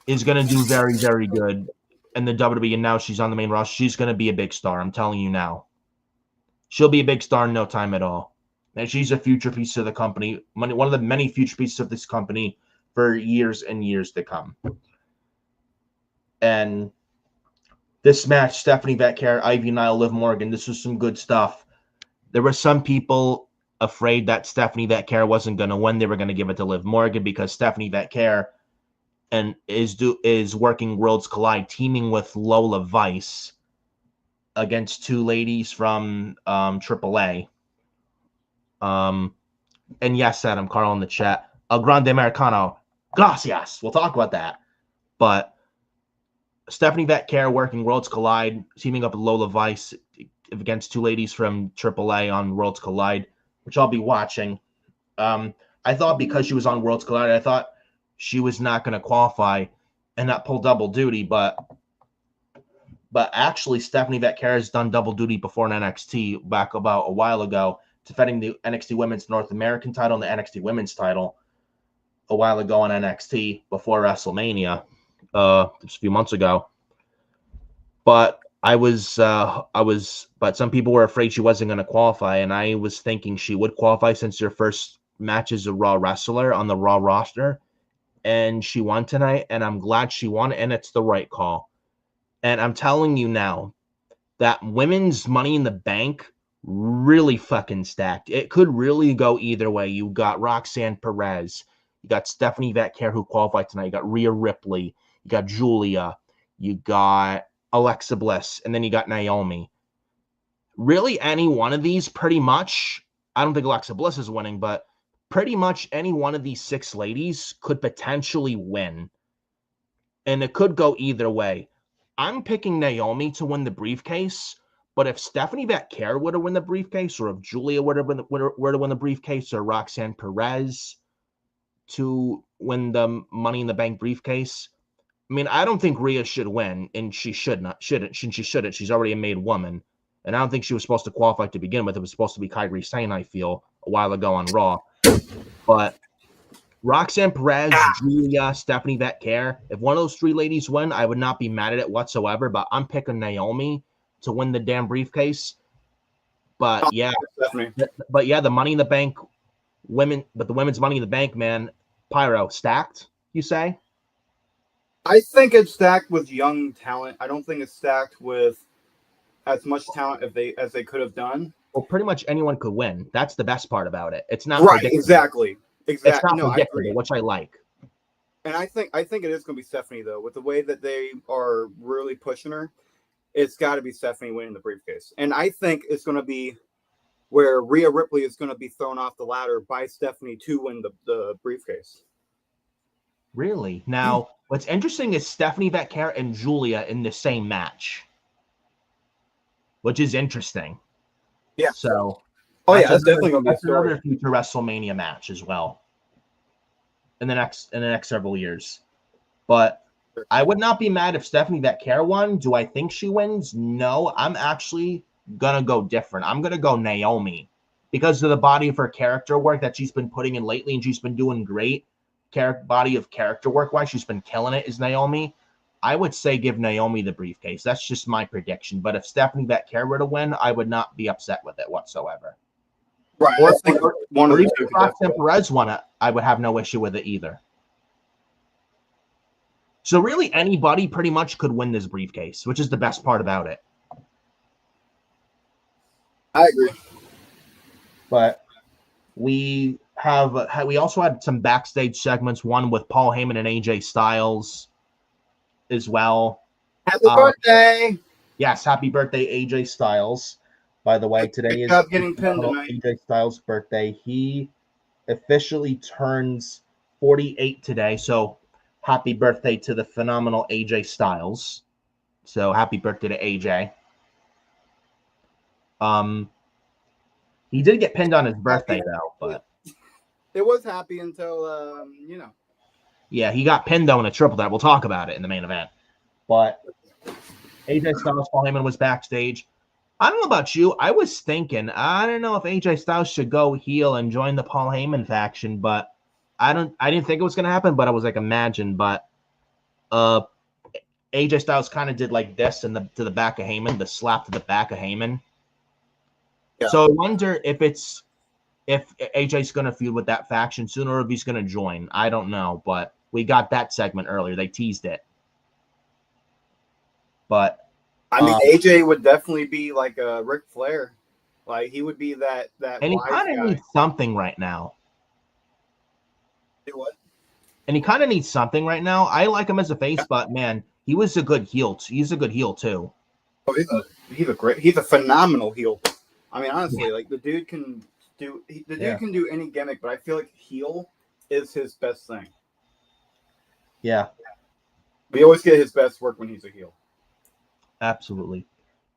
is going to do very, very good in the WWE, and now she's on the main roster. She's going to be a big star. I'm telling you now. She'll be a big star in no time at all. And she's a future piece of the company, one of the many future pieces of this company for years and years to come. And this match, Stephanie Becker, Ivy Nile, Liv Morgan, this was some good stuff. There were some people afraid that Stephanie Becker wasn't going to win. They were going to give it to Liv Morgan because Stephanie Becker and is working Worlds Collide, teaming with Lola Vice against two ladies from AAA. And yes, Adam Carl in the chat, El Grande Americano, gracias. We'll talk about that. But Stephanie Becker working Worlds Collide, teaming up with Lola Vice against two ladies from AAA on Worlds Collide, which I'll be watching. I thought because she was on Worlds Collide, I thought she was not going to qualify and not pull double duty, but actually Stephanie Becker has done double duty before in NXT back about a while ago, defending the NXT Women's North American title and the NXT Women's title a while ago on NXT before WrestleMania, just a few months ago. But but some people were afraid she wasn't going to qualify, and I was thinking she would qualify since her first match as a Raw wrestler on the Raw roster. And she won tonight, and I'm glad she won, and it's the right call. And I'm telling you now that women's Money in the Bank really fucking stacked. It could really go either way. You got Roxanne Perez, you got Stephanie Becker who qualified tonight, you got Rhea Ripley, you got Julia, you got Alexa Bliss, and then you got Naomi. Really, any one of these pretty much, I don't think Alexa Bliss is winning, but pretty much any one of these six ladies could potentially win. And it could go either way. I'm picking Naomi to win the briefcase, but if Stephanie Becker would have won the briefcase, or if Julia were to win the briefcase, or Roxanne Perez to win the Money in the Bank briefcase, I mean, I don't think Rhea should win, and she shouldn't. She's already a made woman. And I don't think she was supposed to qualify to begin with. It was supposed to be Kairi Sane, I feel, a while ago on Raw. But Roxanne Perez, Julia, Stephanie Becker, if one of those three ladies win, I would not be mad at it whatsoever. But I'm picking Naomi to win the damn briefcase. But yeah, the Money in the Bank the women's Money in the Bank, man, Phyro, stacked, you say? I think it's stacked with young talent. I don't think it's stacked with as much talent as they could have done. Well, pretty much anyone could win. That's the best part about it. It's not right, exactly. It's not predictable, which I like. And I think it is going to be Stephanie, though, with the way that they are really pushing her. It's got to be Stephanie winning the briefcase, and I think it's going to be where Rhea Ripley is going to be thrown off the ladder by Stephanie to win the briefcase. Really? Now, what's interesting is Stephanie Becker and Julia in the same match, which is interesting. Yeah. So, that's definitely going to be another future WrestleMania match as well in the next several years. But I would not be mad if Stephanie Becker won. Do I think she wins? No, I'm actually gonna go different. I'm gonna go Naomi because of the body of her character work that she's been putting in lately, and she's been doing great. Body of character work wise, she's been killing it. Is Naomi? I would say give Naomi the briefcase. That's just my prediction. But if Stephanie Becker were to win, I would not be upset with it whatsoever. Right. Or if Roxanne Perez won it, I would have no issue with it either. So really, anybody pretty much could win this briefcase, which is the best part about it. I agree. But we also had some backstage segments, one with Paul Heyman and AJ Styles as well. Happy birthday! Yes, happy birthday, AJ Styles. By the way, today is getting pinned tonight. AJ Styles' birthday. He officially turns 48 today, so happy birthday to the phenomenal AJ Styles. So happy birthday to AJ. He did get pinned on his birthday though, but it was happy until Yeah, he got pinned though in a triple threat. We'll talk about it in the main event. But AJ Styles, Paul Heyman was backstage. I don't know about you. I was thinking, I don't know if AJ Styles should go heel and join the Paul Heyman faction, but I didn't think it was gonna happen, but I was like, imagine. But uh AJ Styles kind of did like this to the back of Heyman, the slap to the back of Heyman. Yeah. So I wonder if AJ's gonna feud with that faction sooner or if he's gonna join. I don't know, but we got that segment earlier. They teased it. But I mean, AJ would definitely be like a Ric Flair. Like he would be that and he wise kind of guy. needs something right now. Do what? And he kind of needs something right now. I like him as a face, but man, he was a good heel. He's a good heel too. Oh, he's a phenomenal heel. I mean, honestly, like the dude can do any gimmick, but I feel like heel is his best thing. Yeah, We always get his best work when he's a heel. absolutely.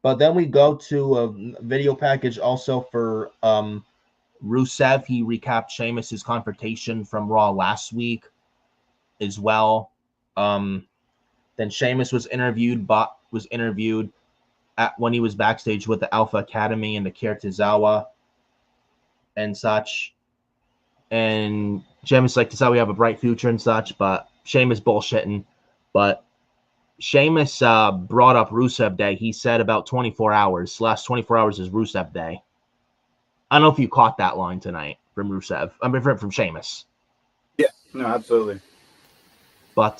But then we go to a video package also for Rusev. He recapped Sheamus's confrontation from Raw last week as well. Then Sheamus was interviewed at when he was backstage with the Alpha Academy and the Kiritizawa and such. And Sheamus like to say we have a bright future and such, but Sheamus bullshitting. But Sheamus brought up Rusev Day. He said about 24 hours. Last 24 hours is Rusev Day. I don't know if you caught that line tonight from Rusev. I mean, from Sheamus. Yeah, no, absolutely. But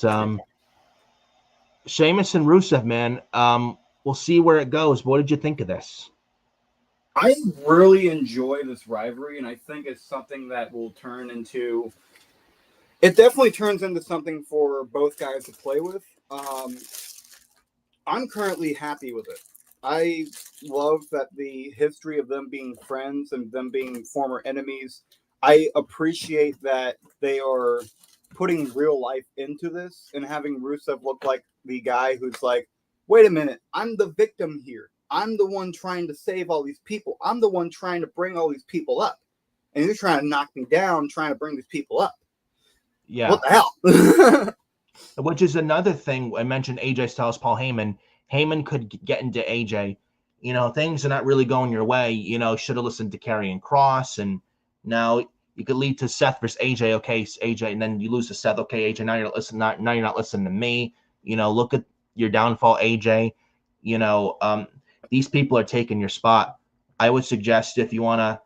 Sheamus and Rusev, man, we'll see where it goes. What did you think of this? I really enjoy this rivalry, and I think it's something that will turn into. It definitely turns into something for both guys to play with. I'm currently happy with it. I love that the history of them being friends and them being former enemies. I appreciate that they are putting real life into this and having Rusev look like the guy who's like, wait a minute, I'm the victim here. I'm the one trying to save all these people. I'm the one trying to bring all these people up. And you're trying to knock me down, trying to bring these people up. Yeah. What the hell? Which is another thing. I mentioned AJ Styles, Paul Heyman. Heyman could get into AJ. You know, things are not really going your way. You know, should have listened to Karrion Kross. And now you could lead to Seth versus AJ. Okay, AJ, and then you lose to Seth. Okay, AJ, now you're not listening to me. You know, look at your downfall, AJ. You know, these people are taking your spot. I would suggest if you want to,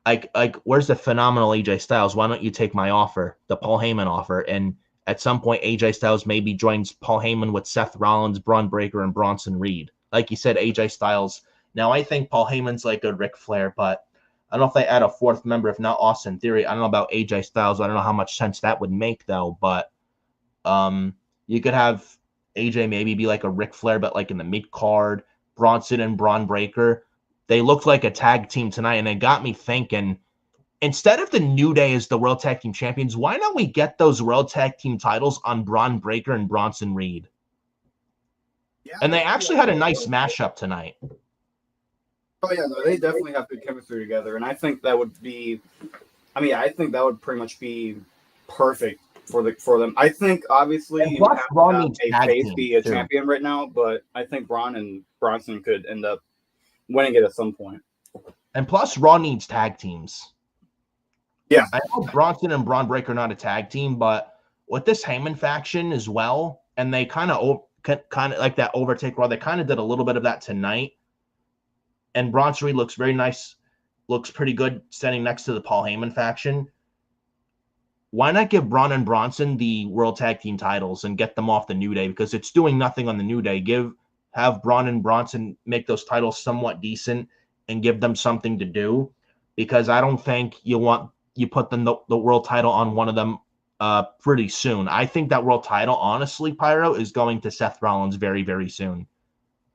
like, where's the phenomenal AJ Styles? Why don't you take my offer, the Paul Heyman offer? And at some point, AJ Styles maybe joins Paul Heyman with Seth Rollins, Braun Breaker, and Bronson Reed. Like you said, AJ Styles. Now, I think Paul Heyman's like a Ric Flair, but I don't know if they add a fourth member, if not Austin Theory. I don't know about AJ Styles. I don't know how much sense that would make, though. But you could have AJ maybe be like a Ric Flair, but like in the mid card. Bronson and Braun Breaker. They looked like a tag team tonight, and it got me thinking, instead of the New Day as the World Tag Team Champions, why don't we get those World Tag Team titles on Braun Breaker and Bronson Reed? Yeah, and they actually had a nice mashup tonight. Oh yeah, no, they definitely have good chemistry together, and I think that would be. I mean, I think that would pretty much be perfect for them. I think obviously you have to have a face be a champion right now, but I think Braun and Bronson could end up winning it at some point. And plus, Raw needs tag teams. Yeah, I know Bronson and Braun Breaker are not a tag team, but with this Heyman faction as well, and they kind of like that overtake Raw. They kind of did a little bit of that tonight. And Bronson Reed looks very nice, looks pretty good standing next to the Paul Heyman faction. Why not give Braun and Bronson the World Tag Team titles and get them off the New Day, because it's doing nothing on the New Day. Have Braun and Bronson make those titles somewhat decent and give them something to do, because I don't think you put the world title on one of them pretty soon. I think that world title, honestly, Phyro, is going to Seth Rollins very, very soon.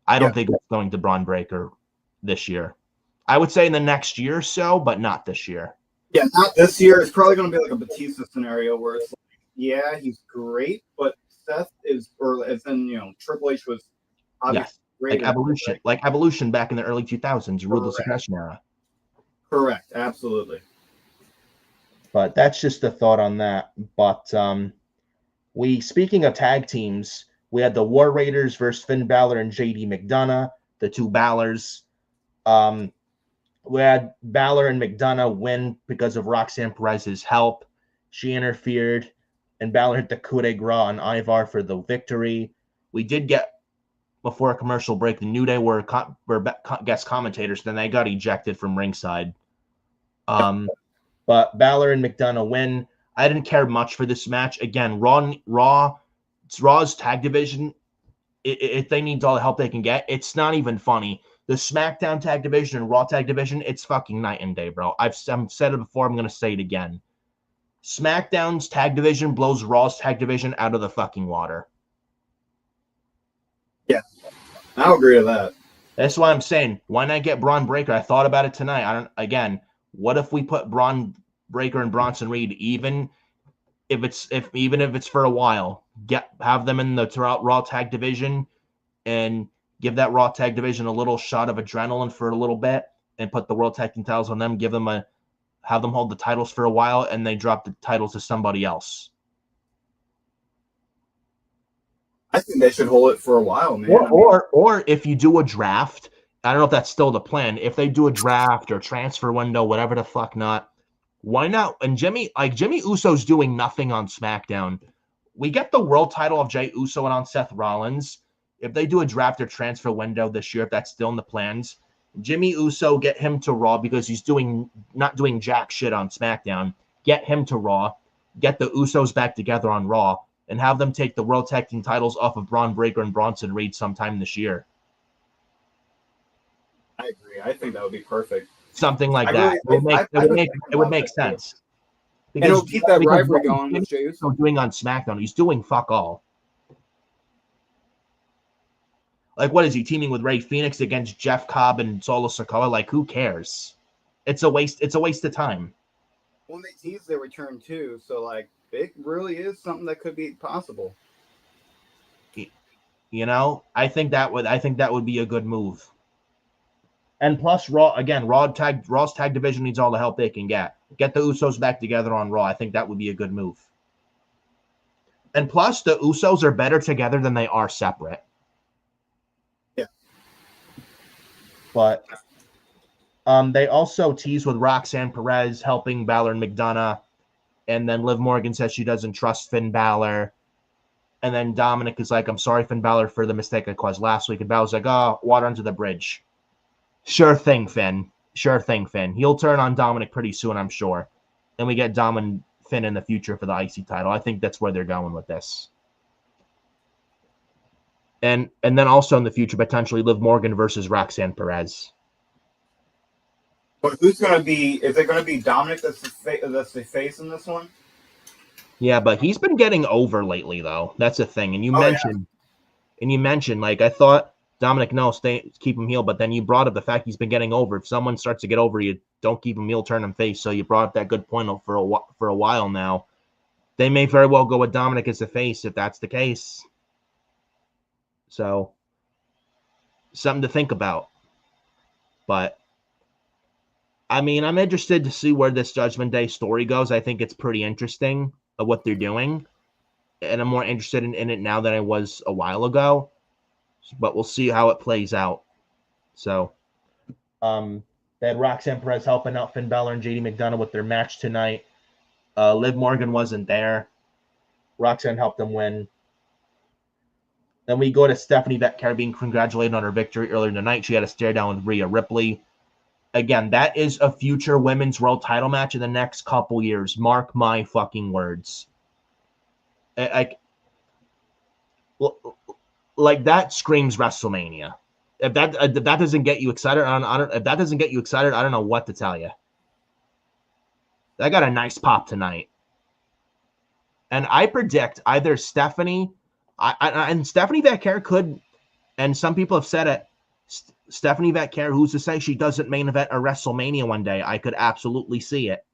I don't think it's going to Braun Breaker this year. I would say in the next year or so, but not this year. Yeah, not this year. It's probably going to be like a Batista scenario where it's like, yeah, he's great, but Seth is, or as in, Triple H was obviously great. Like Evolution back in the early 2000s, Ruthless Aggression era. Correct, absolutely. But that's just a thought on that. But speaking of tag teams, we had the War Raiders versus Finn Balor and JD McDonough, the two Balors. We had Balor and McDonough win because of Roxanne Perez's help. She interfered, and Balor hit the coup de grace on Ivar for the victory. We did get, before a commercial break, the New Day were guest commentators, then they got ejected from ringside. But Balor and McDonough win. I didn't care much for this match. Again, it's Raw's tag division. If they need all the help they can get, it's not even funny. The SmackDown tag division and Raw tag division, it's fucking night and day, bro. I've said it before. I'm going to say it again. SmackDown's tag division blows Raw's tag division out of the fucking water. Yeah, I'll agree with that. That's why I'm saying, why not get Braun Breaker? I thought about it tonight. What if we put Braun Breaker and Bronson Reed, even if it's for a while, have them in the Raw tag division and give that Raw tag division a little shot of adrenaline for a little bit, and put the World Tag Team titles on them. Have them hold the titles for a while, and they drop the titles to somebody else. I think they should hold it for a while, man. Or if you do a draft, I don't know if that's still the plan. If they do a draft or transfer window, whatever the fuck not, why not? And Jimmy Uso's doing nothing on SmackDown. We get the world title of Jey Uso and on Seth Rollins. If they do a draft or transfer window this year, if that's still in the plans, Jimmy Uso, get him to Raw because he's not doing jack shit on SmackDown. Get him to Raw. Get the Usos back together on Raw, and have them take the World Tag Team titles off of Braun Breaker and Bronson Reed sometime this year. I agree. I think that would be perfect. Something like that. It would make sense. Because, and it'll keep that rivalry going with Jey Uso. Doing on SmackDown, he's doing fuck all. Like, what is he teaming with Rey Fenix against Jeff Cobb and Solo Sikoa? Like, who cares? It's a waste of time. Well, they teased their return too, so like it really is something that could be possible. You know, I think that would be a good move. And plus, Raw's tag division needs all the help they can get. Get the Usos back together on Raw. I think that would be a good move. And plus, the Usos are better together than they are separate. Yeah. But they also tease with Roxanne Perez helping Balor and McDonough. And then Liv Morgan says she doesn't trust Finn Balor. And then Dominic is like, I'm sorry, Finn Balor, for the mistake I caused last week. And Balor's like, oh, water under the bridge. Sure thing, Finn. He'll turn on Dominic pretty soon, I'm sure. And we get Dom and Finn in the future for the IC title. I think that's where they're going with this. And then also in the future, potentially Liv Morgan versus Roxanne Perez. But who's going to be? Is it going to be Dominic that's the face in this one? Yeah, but he's been getting over lately, though. That's a thing. And you mentioned, like, I thought Dominic, no, keep him heel, but then you brought up the fact he's been getting over. If someone starts to get over, you don't keep him heel, turn him face. So you brought up that good point for a while now. They may very well go with Dominic as the face if that's the case. So, something to think about. But I mean, I'm interested to see where this Judgment Day story goes. I think it's pretty interesting of what they're doing. And I'm more interested in it now than I was a while ago. But we'll see how it plays out. So, they had Roxanne Perez helping out Finn Balor and JD McDonough with their match tonight. Liv Morgan wasn't there. Roxanne helped them win. Then we go to Stephanie Vetcar being congratulated on her victory earlier tonight. She had a stare down with Rhea Ripley. Again, that is a future women's world title match in the next couple years. Mark my fucking words. Like that screams WrestleMania. If that doesn't get you excited, if that doesn't get you excited, I don't know what to tell you. That got a nice pop tonight. And I predict either Stephanie, and Stephanie Vetcar could, and some people have said it, Stephanie Vetcar, who's to say she doesn't main event a WrestleMania one day? I could absolutely see it.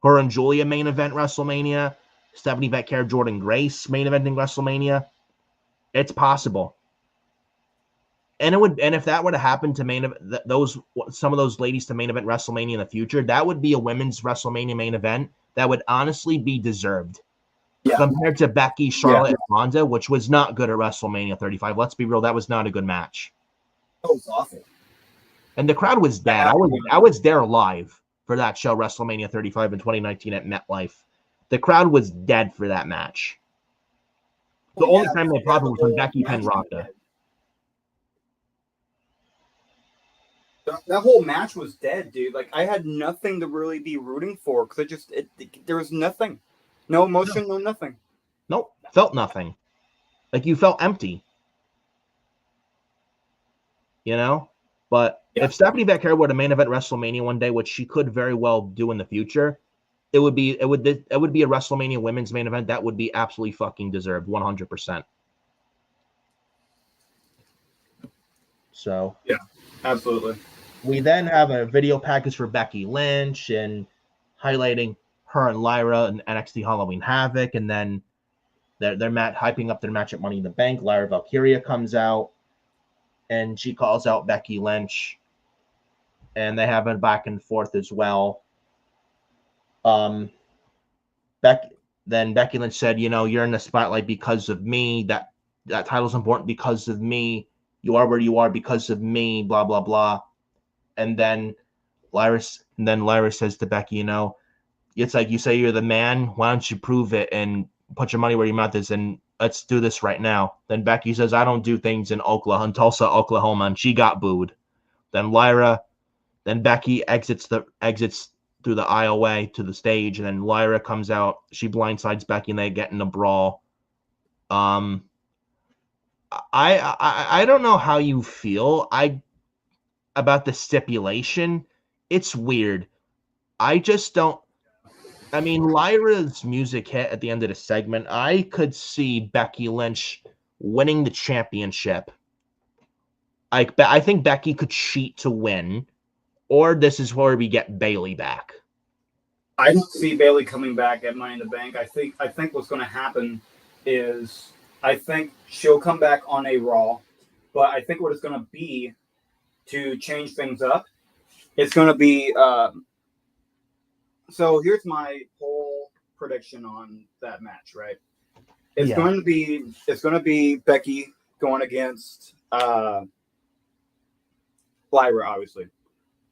Her and Julia main event WrestleMania. Stephanie Vetcar, Jordan Grace main eventing WrestleMania. It's possible. And if that were to happen to some of those ladies to main event WrestleMania in the future, that would be a women's WrestleMania main event that would honestly be deserved. Yeah. Compared to Becky, Charlotte, and Ronda, which was not good at WrestleMania 35. Let's be real, that was not a good match. That was awful. And the crowd was dead. I was there live for that show, WrestleMania 35 in 2019 at MetLife. The crowd was dead for that match. The only time they probably was when Becky pinned Ronda. That whole match was dead, dude. Like, I had nothing to really be rooting for because there was nothing. No emotion, no nothing. Nope, felt nothing. Like, you felt empty. You know? But if Stephanie Becker were to main event WrestleMania one day, which she could very well do in the future, it would be a WrestleMania women's main event that would be absolutely fucking deserved, 100%. So yeah, absolutely. We then have a video package for Becky Lynch and highlighting her and Lyra in NXT Halloween Havoc, and then they're hyping up their match at Money in the Bank. Lyra Valkyria comes out, and she calls out Becky Lynch, and they have a back and forth as well. Becky Lynch said, you're in the spotlight because of me. That title's important because of me. You are where you are because of me, blah, blah, blah. And then Lyra says to Becky, it's like you say you're the man. Why don't you prove it and put your money where your mouth is, and let's do this right now. Then Becky says, I don't do things in Tulsa, Oklahoma, and she got booed. Then Becky exits through the aisleway to the stage, and then Lyra comes out. She blindsides Becky, and they get in a brawl. I don't know how you feel about the stipulation. It's weird. I just don't. I mean, Lyra's music hit at the end of the segment. I could see Becky Lynch winning the championship. I think Becky could cheat to win, or this is where we get Bayley back. I don't see Bayley coming back at Money in the Bank. I think what's going to happen is I think she'll come back on a Raw, but I think what it's going to be to change things up, it's going to be. So here's my whole prediction on that match. Right, it's going to be Becky going against Lyra. Obviously,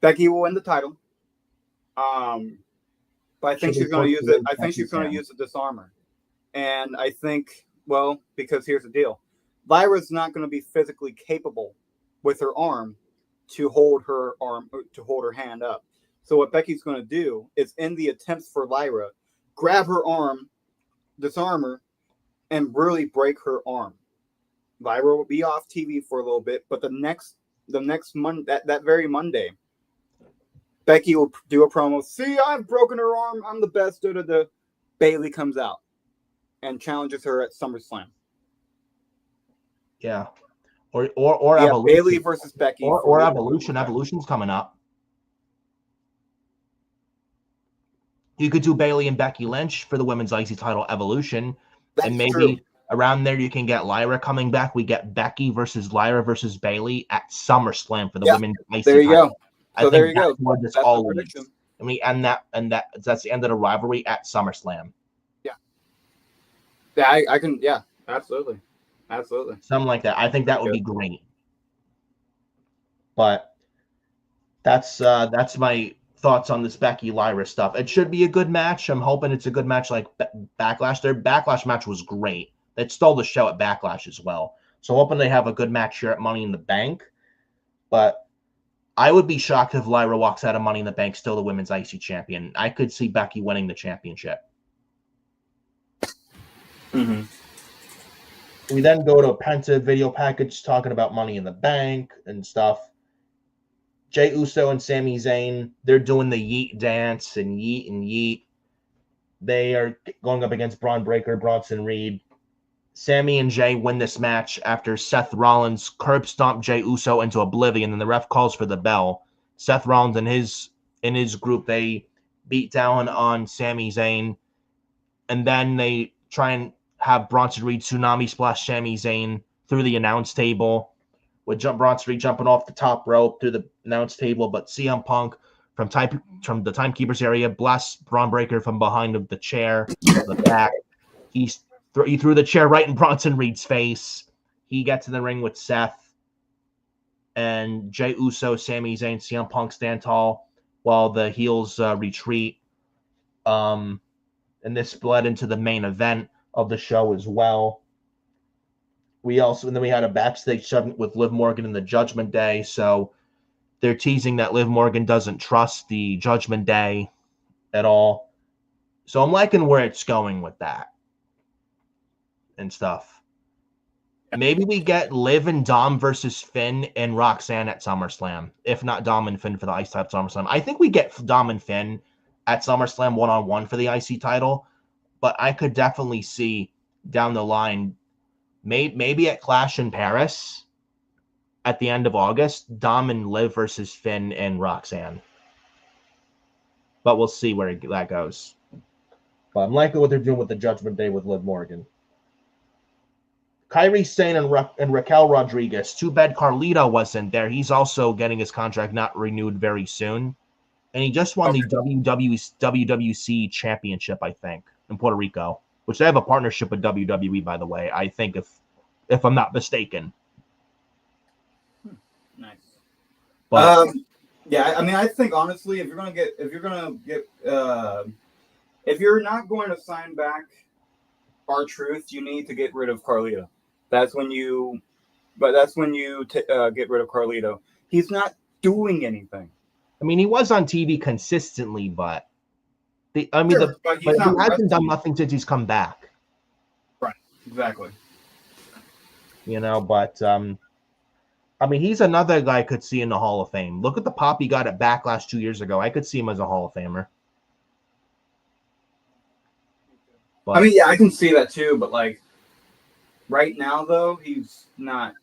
Becky will win the title. But I think she's going to use it. I think she's going to use the disarmer, and I think because here's the deal: Lyra's not going to be physically capable with her arm to hold her hand up. So what Becky's going to do is, in the attempts for Lyra, grab her arm, disarm her, and really break her arm. Lyra will be off TV for a little bit, but the next Monday, that very Monday, Becky will do a promo. See, I've broken her arm. I'm the best. Bayley comes out and challenges her at SummerSlam. Yeah, or Evolution. Bayley versus Becky, or Evolution. Evolution's coming up. You could do Bayley and Becky Lynch for the women's IC title Evolution. That's and maybe true. Around there you can get Lyra coming back. We get Becky versus Lyra versus Bayley at SummerSlam for the women's IC there you title. Go. So there you go. That's all leads. And we end that's the end of the rivalry at SummerSlam. Yeah. Yeah, I can. Yeah, absolutely. Something like that. I think that would be great. But that's my thoughts on this Becky Lyra stuff. It should be a good match. I'm hoping it's a good match like Backlash. Their Backlash match was great. They stole the show at Backlash as well. So hoping they have a good match here at Money in the Bank. But I would be shocked if Lyra walks out of Money in the Bank still the women's IC champion. I could see Becky winning the championship. Mm-hmm. We then go to a Penta video package talking about Money in the Bank and stuff. Jey Uso and Sami Zayn, they're doing the yeet dance and yeet. They are going up against Braun Breaker, Bronson Reed. Sami and Jey win this match after Seth Rollins curb stomped Jey Uso into oblivion, and the ref calls for the bell. Seth Rollins and his group, they beat down on Sami Zayn, and then they try and have Bronson Reed tsunami splash Sami Zayn through the announce table, with Bronson Reed jumping off the top rope through the announce table, but CM Punk from the timekeeper's area blasts Braun Breaker from behind the chair, the back. He threw the chair right in Bronson Reed's face. He gets in the ring with Seth. and Jey Uso, Sami Zayn, CM Punk stand tall while the heels retreat. And this bled into the main event of the show as well. And then we had a backstage segment with Liv Morgan in the Judgment Day. So they're teasing that Liv Morgan doesn't trust the Judgment Day at all. So I'm liking where it's going with that and stuff. Maybe we get Liv and Dom versus Finn and Roxanne at SummerSlam. If not Dom and Finn for the IC title at SummerSlam. I think we get Dom and Finn at SummerSlam one-on-one for the IC title. But I could definitely see down the line, maybe at Clash in Paris at the end of August, Dom and Liv versus Finn and Roxanne. But we'll see where that goes. But I'm liking what they're doing with the Judgment Day with Liv Morgan. Kairi Sane and Raquel Rodriguez. Too bad Carlito wasn't there. He's also getting his contract not renewed very soon. And he just won the WWC Championship, I think, in Puerto Rico, which they have a partnership with WWE, by the way, I think, if I'm not mistaken. Nice. But yeah, I mean, I think honestly, if you're not going to sign back R-Truth, you need to get rid of Carlito. That's when you get rid of Carlito. He's not doing anything. I mean, he was on TV consistently, but he hasn't done nothing since he's come back. Right, exactly. But I mean, he's another guy I could see in the Hall of Fame. Look at the pop he got at Backlash 2 years ago. I could see him as a Hall of Famer. But, I mean, yeah, I can see that too, but like right now though, he's not.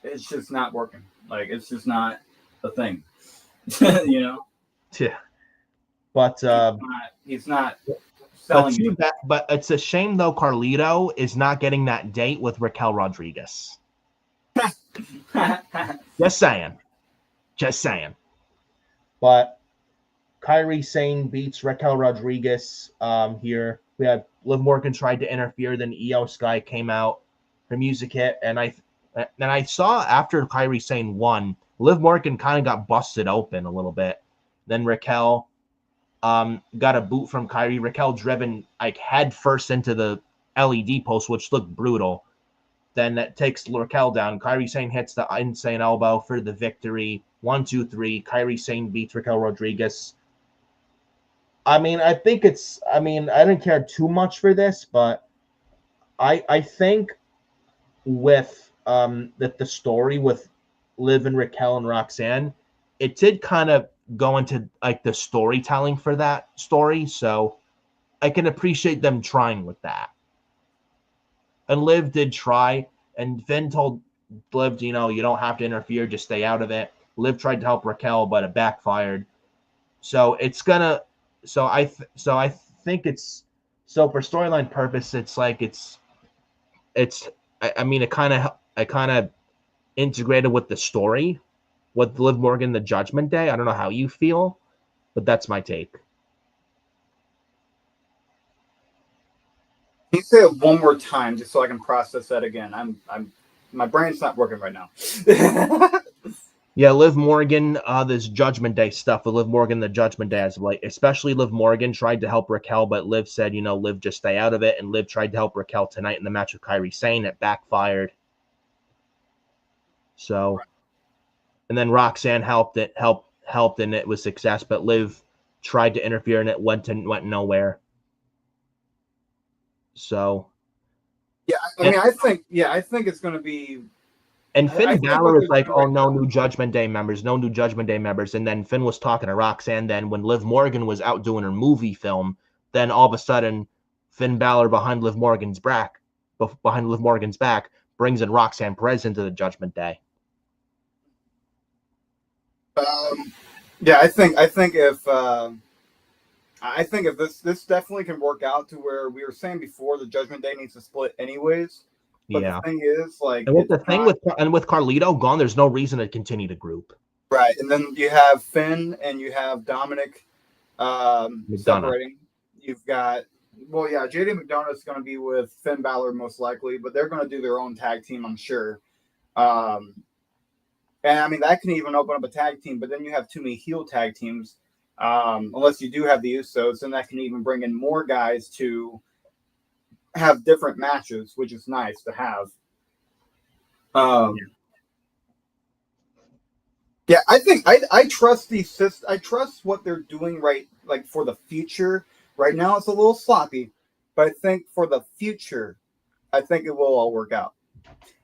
It's just not working. Like it's just not a thing. Yeah. But he's not selling you. But it's a shame though Carlito is not getting that date with Raquel Rodriguez. Just saying. But Kairi Sane beats Raquel Rodriguez here. We had Liv Morgan tried to interfere, then Io Sky came out. Her music hit, and I saw after Kairi Sane won, Liv Morgan kind of got busted open a little bit. Then Raquel got a boot from Kairi. Raquel driven like head first into the LED post, which looked brutal. Then that takes Raquel down. Kairi Sane hits the insane elbow for the victory. 1, 2, 3. Kairi Sane beats Raquel Rodriguez. I mean, I didn't care too much for this, but I think with that the story with Liv and Raquel and Roxanne, it did kind of go into like the storytelling for that story. So I can appreciate them trying with that. And Liv did try, and Finn told Liv, you don't have to interfere, just stay out of it. Liv tried to help Raquel, but it backfired. So it's gonna. So I think it's so for storyline purpose. It's like it's. I mean, it kind of integrated with the story, with Liv Morgan the Judgment Day. I don't know how you feel, but that's my take. Can you say it one more time just so I can process that again? My brain's not working right now. Yeah, Liv Morgan, this Judgment Day stuff with Liv Morgan, the Judgment Day, as like, especially Liv Morgan tried to help Raquel, but Liv said, Liv, just stay out of it. And Liv tried to help Raquel tonight in the match with Kairi Sane. It backfired. So, and then Roxanne helped, and it was success. But Liv tried to interfere, and it went nowhere. So, yeah, I think it's going to be. And Finn Balor is like, oh, no new Judgment Day members. And then Finn was talking to Roxanne. Then when Liv Morgan was out doing her movie film, then all of a sudden, Finn Balor behind Liv Morgan's back, brings in Roxanne Perez into the Judgment Day. Yeah, I think if this definitely can work out to where we were saying before, the Judgment Day needs to split anyways. But the thing is, like, and with with Carlito gone, there's no reason to continue the group. Right, and then you have Finn and you have Dominic separating. You've got JD McDonough is going to be with Finn Balor most likely, but they're going to do their own tag team, I'm sure. And And I mean, that can even open up a tag team, but then you have too many heel tag teams. Unless you do have the Usos, and that can even bring in more guys to have different matches, which is nice to have. Yeah, I think I trust these. I trust what they're doing right, like for the future. Right now, it's a little sloppy, but I think for the future, I think it will all work out.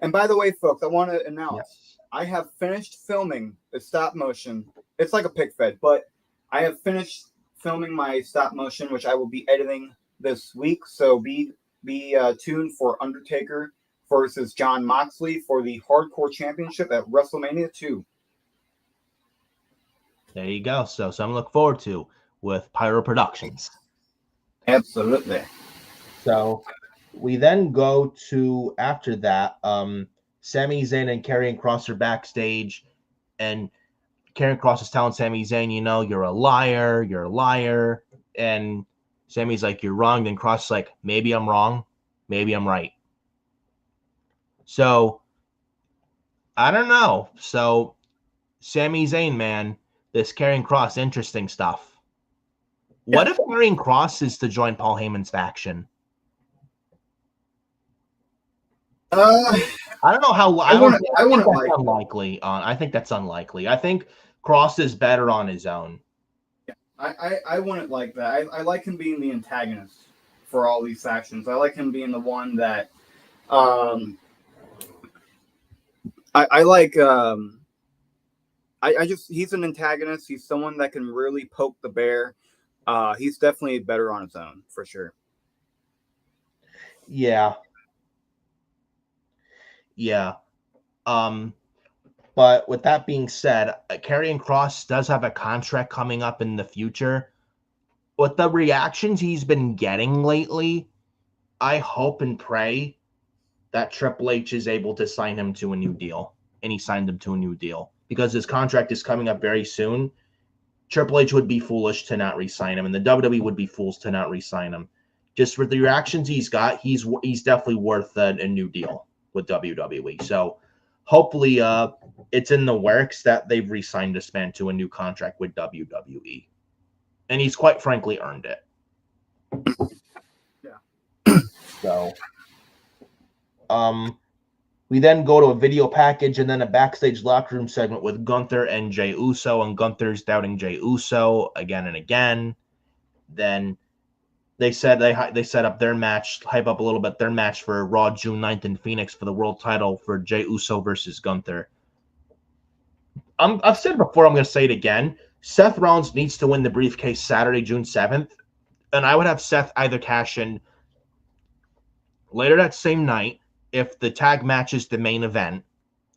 And by the way, folks, I want to announce I have finished filming the stop motion. It's like a pig fed, but I have finished filming my stop motion, which I will be editing this week. So be tuned for Undertaker versus John Moxley for the Hardcore Championship at WrestleMania 2. There you go. So something to look forward to with Phyro Productions. Absolutely. So we then go to, after that, Sami Zayn and Karrion Kross are backstage, and Karrion Kross is telling Sami Zayn, you know, you're a liar. And Sami's like, you're wrong. Then Kross is like, maybe I'm wrong, maybe I'm right. So I don't know. So Sami Zayn, man, this Karrion Kross, interesting stuff. What if Karrion Kross is to join Paul Heyman's faction? I don't know how. I think that's unlikely. I think that's unlikely. I think Kross is better on his own. I wouldn't like that. I like him being the antagonist for all these factions. I like him being the one that I like. I just, he's an antagonist. He's someone that can really poke the bear. He's definitely better on his own for sure. Yeah. But with that being said, Karrion Kross does have a contract coming up in the future. With the reactions he's been getting lately, I hope and pray that Triple H is able to sign him to a new deal. And he signed him to a new deal. Because his contract is coming up very soon. Triple H would be foolish to not re-sign him, and the WWE would be fools to not re-sign him. Just with the reactions he's got, he's definitely worth a new deal with WWE. So hopefully it's in the works that they've re-signed this man to a new contract with WWE. And he's quite frankly earned it. Yeah. So we then go to a video package and then a backstage locker room segment with Gunther and Jey Uso, and Gunther's doubting Jey Uso again and again. Then they said they set up their match, hype up a little bit, their match for Raw June 9th in Phoenix for the world title for Jey Uso versus Gunther. I've said it before, I'm going to say it again. Seth Rollins needs to win the briefcase Saturday, June 7th, and I would have Seth either cash in later that same night, if the tag match is the main event,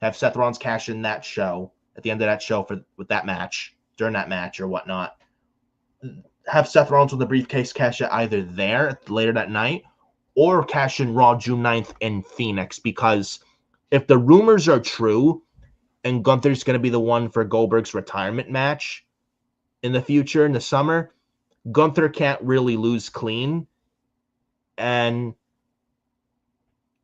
have Seth Rollins cash in that show at the end of that show with that match, during that match or whatnot. Have Seth Rollins with the briefcase cash it either there later that night or cash in Raw June 9th in Phoenix, because if the rumors are true and Gunther's going to be the one for Goldberg's retirement match in the future, in the summer, Gunther can't really lose clean. And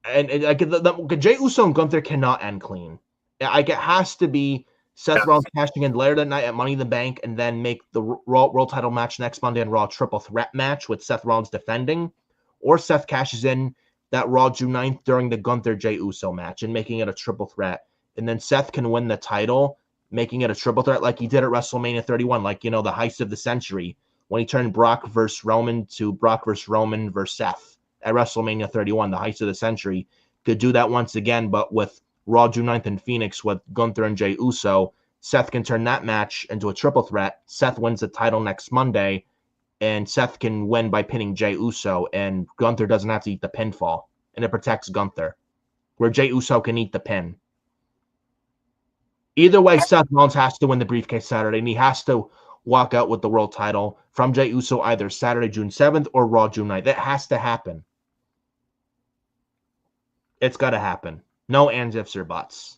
Jey Uso and Gunther cannot end clean. It has to be Seth Rollins cashing in later that night at Money in the Bank, and then make the world title match next Monday and Raw triple threat match with Seth Rollins defending, or Seth cashes in that Raw June 9th during the Gunther Jey Uso match and making it a triple threat, and then Seth can win the title, making it a triple threat like he did at WrestleMania 31, like, you know, the heist of the century when he turned Brock versus Roman to Brock versus Roman versus Seth. At WrestleMania 31, the heist of the century, could do that once again, but with Raw June 9th in Phoenix with Gunther and Jey Uso. Seth can turn that match into a triple threat. Seth wins the title next Monday, and Seth can win by pinning Jey Uso, and Gunther doesn't have to eat the pinfall, and it protects Gunther, where Jey Uso can eat the pin. Either way, Seth Rollins has to win the briefcase Saturday, and he has to walk out with the world title from Jey Uso either Saturday, June 7th or Raw June 9th. It has to happen. It's got to happen. No ands, ifs, or buts.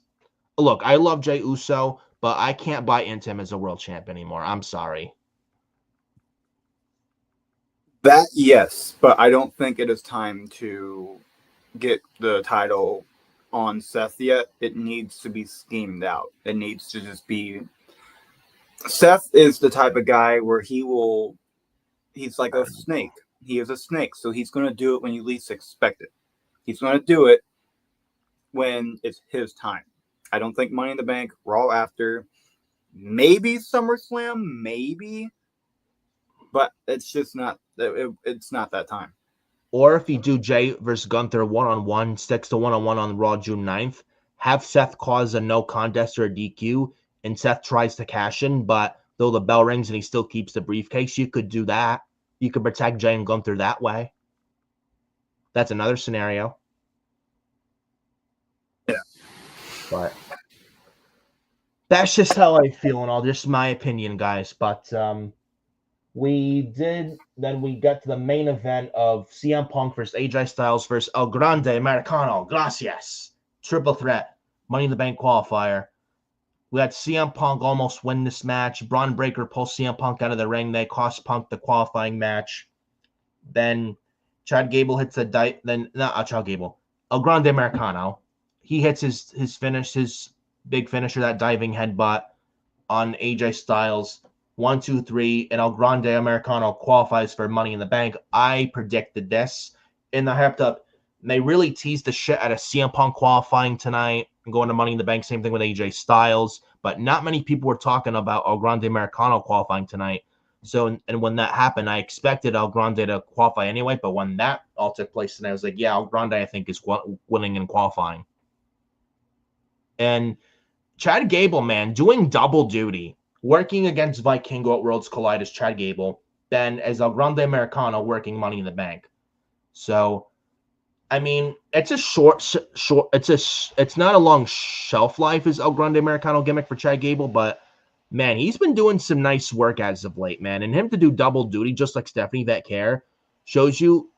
Look, I love Jey Uso, but I can't buy into him as a world champ anymore. I'm sorry. That, yes, but I don't think it is time to get the title on Seth yet. It needs to be schemed out. It needs to just be. Seth is the type of guy where he's like a snake. He is a snake, so he's going to do it when you least expect it. He's going to do it when it's his time. I don't think Money in the Bank, Raw after, maybe SummerSlam, maybe, but it's just not. It's not that time. Or if you do Jay versus Gunther one-on-one, sticks to one-on-one on Raw June 9th, have Seth cause a no contest or a DQ, and Seth tries to cash in, but though the bell rings and he still keeps the briefcase, you could do that. You could protect Jay and Gunther that way. That's another scenario. Yeah. But that's just how I feel and all. Just my opinion, guys. But we get to the main event of CM Punk versus AJ Styles versus El Grande Americano. Gracias. Triple threat. Money in the Bank qualifier. We had CM Punk almost win this match. Braun Breaker pulls CM Punk out of the ring. They cost Punk the qualifying match. Then Chad Gable hits a not Chad Gable. El Grande Americano. He hits his finish, his big finisher, that diving headbutt on AJ Styles. 1, 2, 3, and El Grande Americano qualifies for Money in the Bank. I predicted this, and I hyped up. They really teased the shit out of CM Punk qualifying tonight and going to Money in the Bank. Same thing with AJ Styles, but not many people were talking about El Grande Americano qualifying tonight. So, and when that happened, I expected El Grande to qualify anyway, but when that all took place tonight, I was like, yeah, El Grande, I think, is winning and qualifying. And Chad Gable, man, doing double duty. Working against Vikingo at Worlds Collide as Chad Gable, then as El Grande Americano working Money in the Bank. So, I mean, it's a short. It's not a long shelf life as El Grande Americano gimmick for Chad Gable, but man, he's been doing some nice work as of late, man. And him to do double duty, just like Stephanie Vatcare, shows you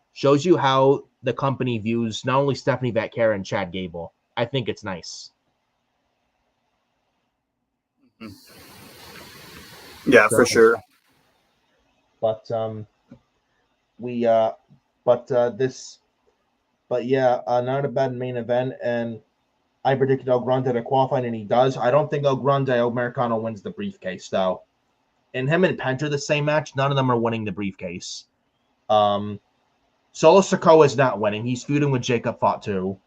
how the company views not only Stephanie Vatcare and Chad Gable. I think it's nice. Yeah, for sure. But not a bad main event, and I predicted El Grande to qualify, and he does. I don't think El Grande Americano wins the briefcase, though. And him and Penta the same match, none of them are winning the briefcase. Solo Sikoa is not winning. He's feuding with Jacob Fatu.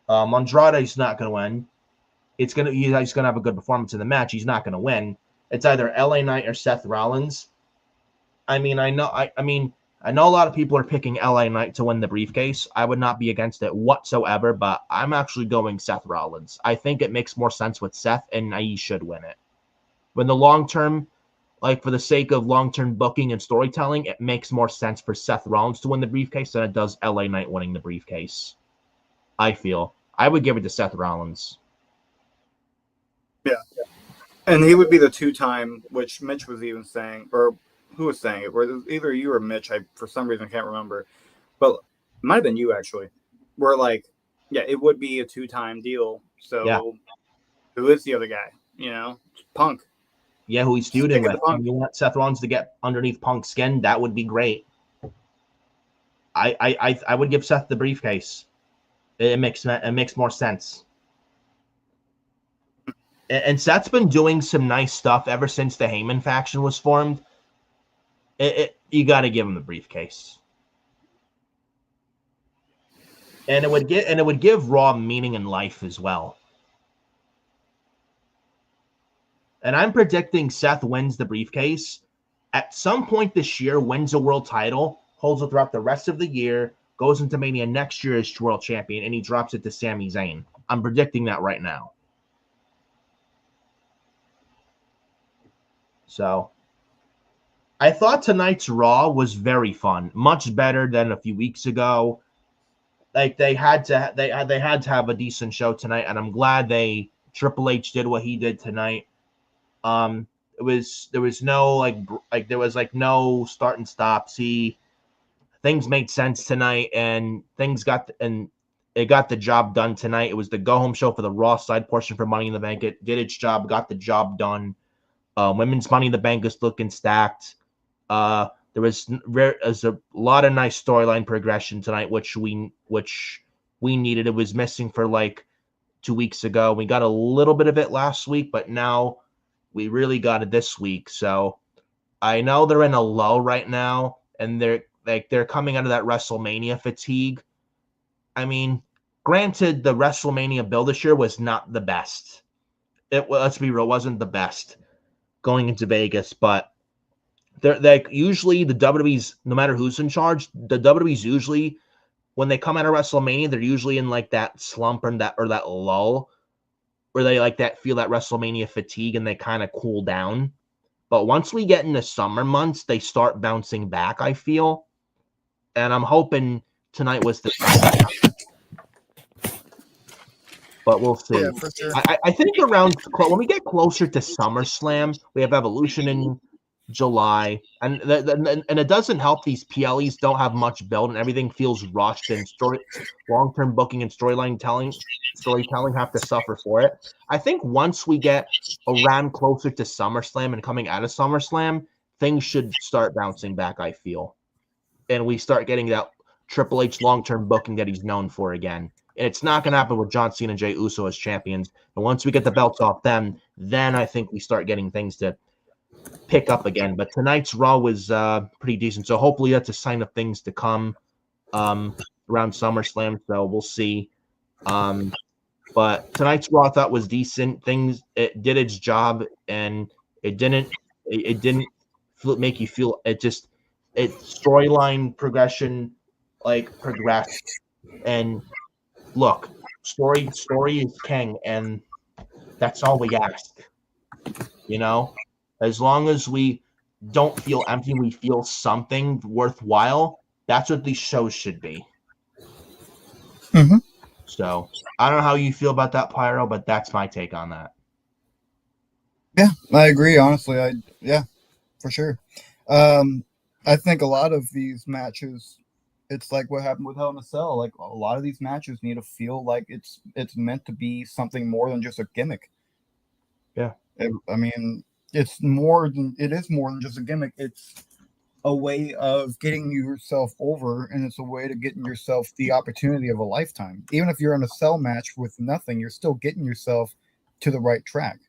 Andrade's not going to win. He's going to have a good performance in the match. He's not going to win. It's either LA Knight or Seth Rollins. I mean, I know a lot of people are picking LA Knight to win the briefcase. I would not be against it whatsoever, but I'm actually going Seth Rollins. I think it makes more sense with Seth, and he should win it. When the long term, like for the sake of long-term booking and storytelling, it makes more sense for Seth Rollins to win the briefcase than it does LA Knight winning the briefcase. I feel. I would give it to Seth Rollins. Yeah. And he would be the two-time, which Mitch was even saying, or who was saying it? Where either you or Mitch, I for some reason can't remember, but it might have been you actually. Where like, yeah, it would be a two-time deal. So Yeah. Who is the other guy? You know, Punk. Yeah, who he's feuding with. You want Seth Rollins to get underneath Punk's skin? That would be great. I would give Seth the briefcase. It makes more sense. And Seth's been doing some nice stuff ever since the Heyman faction was formed. You got to give him the briefcase, and it would give Raw meaning in life as well. And I'm predicting Seth wins the briefcase at some point this year, wins a world title, holds it throughout the rest of the year, goes into Mania next year as world champion, and he drops it to Sami Zayn. I'm predicting that right now. So I thought tonight's Raw was very fun, much better than a few weeks ago. Like they had to have a decent show tonight, and I'm glad Triple H did what he did tonight. There was no start and stop. Things made sense tonight, and it got the job done tonight. It was the go home show for the Raw side portion for Money in the Bank. It did its job, got the job done. Women's Money in the Bank is looking stacked. There was a lot of nice storyline progression tonight, which we needed. It was missing for like 2 weeks ago. We got a little bit of it last week, but now we really got it this week. So I know they're in a lull right now, and they're coming out of that WrestleMania fatigue. I mean, granted, the WrestleMania build this year was not the best. Let's be real, wasn't the best going into Vegas, but they're like usually the WWE's, no matter who's in charge, the WWE's usually when they come out of WrestleMania, they're usually in like that slump or that lull where they like that feel that WrestleMania fatigue and they kind of cool down. But once we get into summer months, they start bouncing back, I feel. And I'm hoping tonight was the time. But we'll see. Yeah, for sure. I think around when we get closer to SummerSlam, we have Evolution in July, and it doesn't help these PLEs don't have much build, and everything feels rushed, and long-term booking and storytelling have to suffer for it. I think once we get around closer to SummerSlam and coming out of SummerSlam, things should start bouncing back, I feel, and we start getting that Triple H long-term booking that he's known for again. And it's not going to happen with John Cena and Jey Uso as champions. And once we get the belts off them, then I think we start getting things to pick up again. But tonight's Raw was pretty decent. So hopefully that's a sign of things to come around SummerSlam. So we'll see. But tonight's Raw I thought was decent. It did its job, and it didn't make you feel it's storyline progression progressed. And look, story is king, and that's all we ask. As long as we don't feel empty, we feel something worthwhile. That's what these shows should be. Mm-hmm. So I don't know how you feel about that, Phyro, but that's my take on that. Yeah, I agree. Honestly, for sure. I think a lot of these matches, it's like what happened with Hell in a Cell. Like a lot of these matches need to feel like it's meant to be something more than just a gimmick. Yeah, it is more than just a gimmick. It's a way of getting yourself over, and it's a way to getting yourself the opportunity of a lifetime. Even if you're in a cell match with nothing, you're still getting yourself to the right track.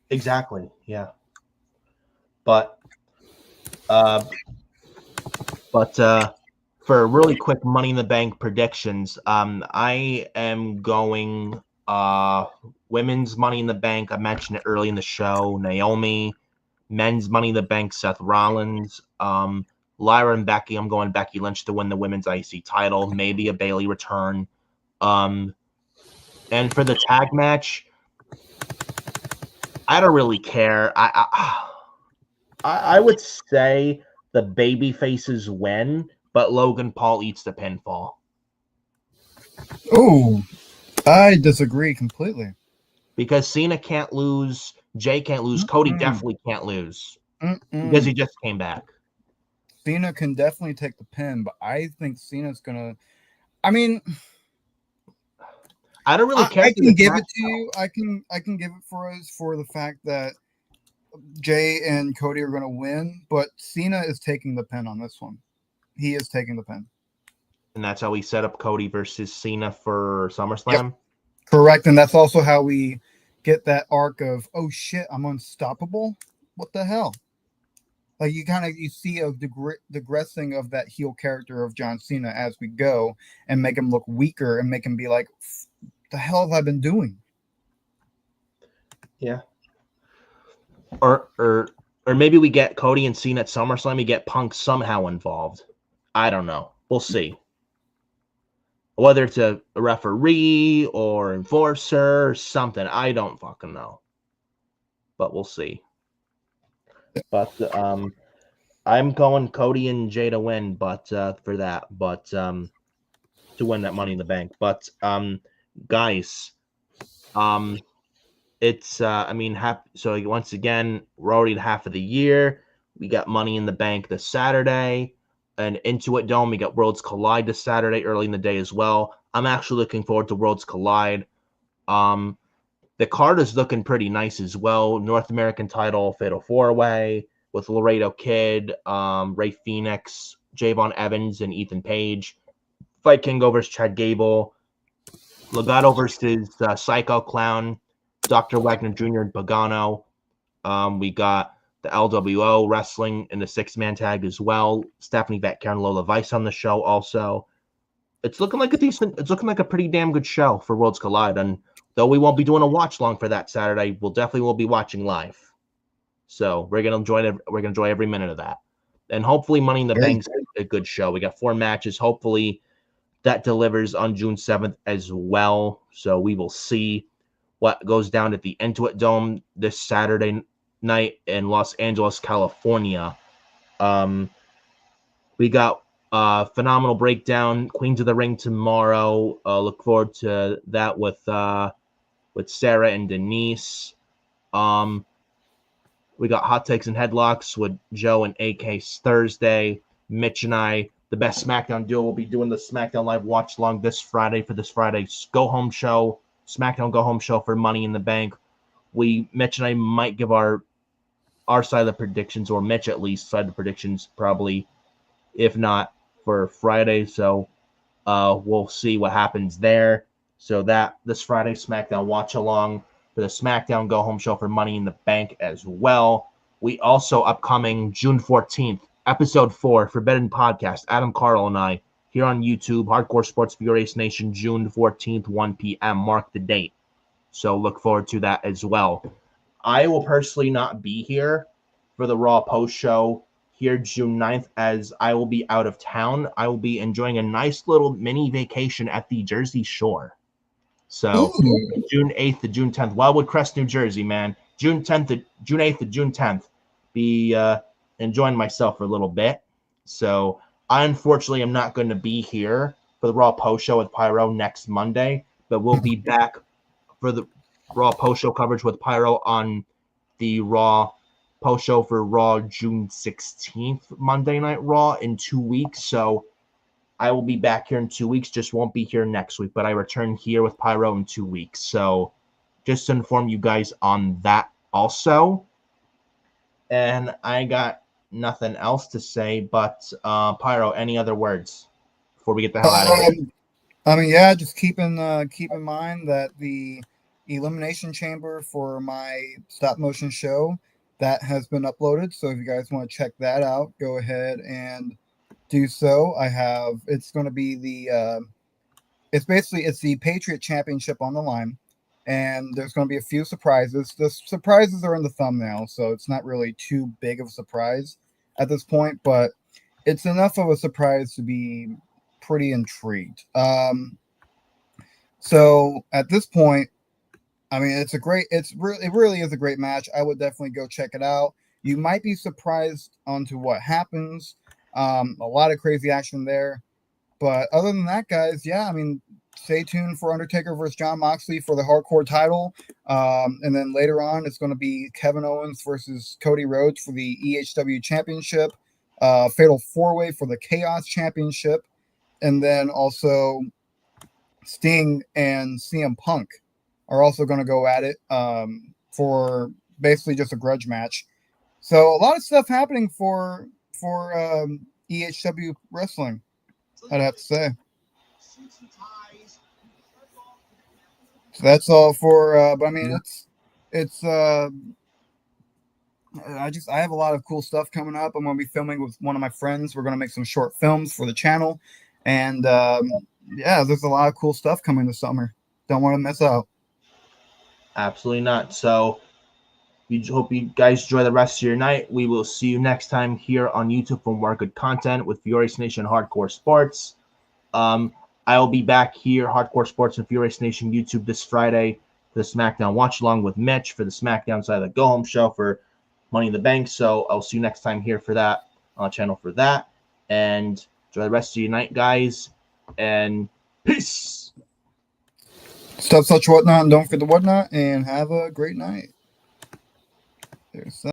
Exactly. Yeah. But for really quick Money in the Bank predictions, I am going women's Money in the Bank. I mentioned it early in the show. Naomi. Men's Money in the Bank, Seth Rollins. Lyra and Becky, I'm going Becky Lynch to win the women's IC title. Maybe a Bayley return. And for the tag match, I don't really care. I would say the baby faces win, but Logan Paul eats the pinfall. Oh, I disagree completely. Because Cena can't lose, Jay can't lose, Cody definitely can't lose. Because he just came back. Cena can definitely take the pin, but I think Cena's gonna. I mean, I don't really care. I can give it to you. I can give it for us for the fact that Jay and Cody are gonna win, but Cena is taking the pin on this one. He is taking the pin. And that's how we set up Cody versus Cena for SummerSlam? Yep. Correct, and that's also how we get that arc of, oh shit, I'm unstoppable? What the hell? Like you see a digressing of that heel character of John Cena as we go and make him look weaker and make him be like, the hell have I been doing? Yeah. Or maybe we get Cody and Cena at SummerSlam, we get Punk somehow involved. I don't know. We'll see. Whether it's a referee or enforcer or something, I don't fucking know. But we'll see. But I'm going Cody and Jay to win, but for that, but to win that Money in the Bank. But guys, it's so once again, we're already at half of the year. We got Money in the Bank this Saturday. And Intuit Dome, we got Worlds Collide this Saturday early in the day as well. I'm actually looking forward to Worlds Collide. The card is looking pretty nice as well. North American title, Fatal 4-Way with Laredo Kid, Ray Phoenix, Javon Evans, and Ethan Page. Fight King versus Chad Gable. Legato versus Psycho Clown, Dr. Wagner Jr. and Pagano. We got the LWO wrestling in the 6-man tag as well. Stephanie Vatcare and Lola Vice on the show also. It's looking like a pretty damn good show for Worlds Collide. And though we won't be doing a watch long for that Saturday, we'll definitely be watching live. So we're gonna enjoy every minute of that. And hopefully Money in the Bank's a good show. We got 4 matches. Hopefully that delivers on June 7th as well. So we will see what goes down at the Intuit Dome this Saturday night in Los Angeles, California. We got phenomenal breakdown, Queens of the Ring tomorrow. Look forward to that with Sarah and Denise. We got Hot Takes and Headlocks with Joe and AK Thursday. Mitch and I, the Best SmackDown duo, will be doing the SmackDown Live watch along this Friday for this Friday's Go Home show, SmackDown Go Home show for Money in the Bank. Mitch and I might give our side of the predictions, or Mitch at least side of the predictions, probably, if not for Friday. So we'll see what happens there. So that this Friday SmackDown watch along for the SmackDown Go Home show for Money in the Bank as well. We also upcoming June 14th, episode 4, Forbidden Podcast, Adam Carl and I, here on YouTube, Hardcore Sports Furious Nation, June 14th, 1 p.m. Mark the date. So look forward to that as well. I will personally not be here for the Raw post show here June 9th, as I will be out of town. I will be enjoying a nice little mini vacation at the Jersey Shore. So June 8th to June 10th, Wildwood Crest, New Jersey, man. June 8th to June 10th. Be enjoying myself for a little bit. So I unfortunately am not going to be here for the Raw post show with Phyro next Monday, but we'll be back for the Raw post show coverage with Phyro on the Raw post show for Raw June 16th, Monday Night Raw, in 2 weeks. So I will be back here in 2 weeks, just won't be here next week, but I return here with Phyro in 2 weeks. So just to inform you guys on that also. And I got nothing else to say, but Phyro, any other words before we get the hell out of here? I mean, yeah, just keep in mind that the Elimination Chamber for my stop motion show, that has been uploaded. So if you guys want to check that out, go ahead and do so. It's going to be it's the Patriot Championship on the line, and there's going to be a few surprises. The surprises are in the thumbnail, so it's not really too big of a surprise at this point, but it's enough of a surprise to be pretty intrigued. So at this point, I mean, it really is a great match. I would definitely go check it out. You might be surprised onto what happens. A lot of crazy action there. But other than that, guys, yeah, I mean, stay tuned for Undertaker versus Jon Moxley for the hardcore title. And then later on, it's going to be Kevin Owens versus Cody Rhodes for the EHW Championship. Fatal 4-Way for the Chaos Championship. And then also Sting and CM Punk are also going to go at it for basically just a grudge match. So a lot of stuff happening for EHW wrestling, I'd have to say. So that's all for but I mean I have a lot of cool stuff coming up. I'm going to be filming with one of my friends. We're going to make some short films for the channel, and yeah, there's a lot of cool stuff coming this summer. Don't want to miss out. Absolutely not. So we hope you guys enjoy the rest of your night. We will see you next time here on YouTube for more good content with Furious Nation Hardcore Sports. I will be back here, Hardcore Sports and Furious Nation YouTube, this Friday for the SmackDown watch along with Mitch for the SmackDown side of the Go Home show for Money in the Bank. So I'll see you next time here for that on the channel for that. And enjoy the rest of your night, guys. And peace. Stuff such whatnot, and don't forget the whatnot, and have a great night. There's that.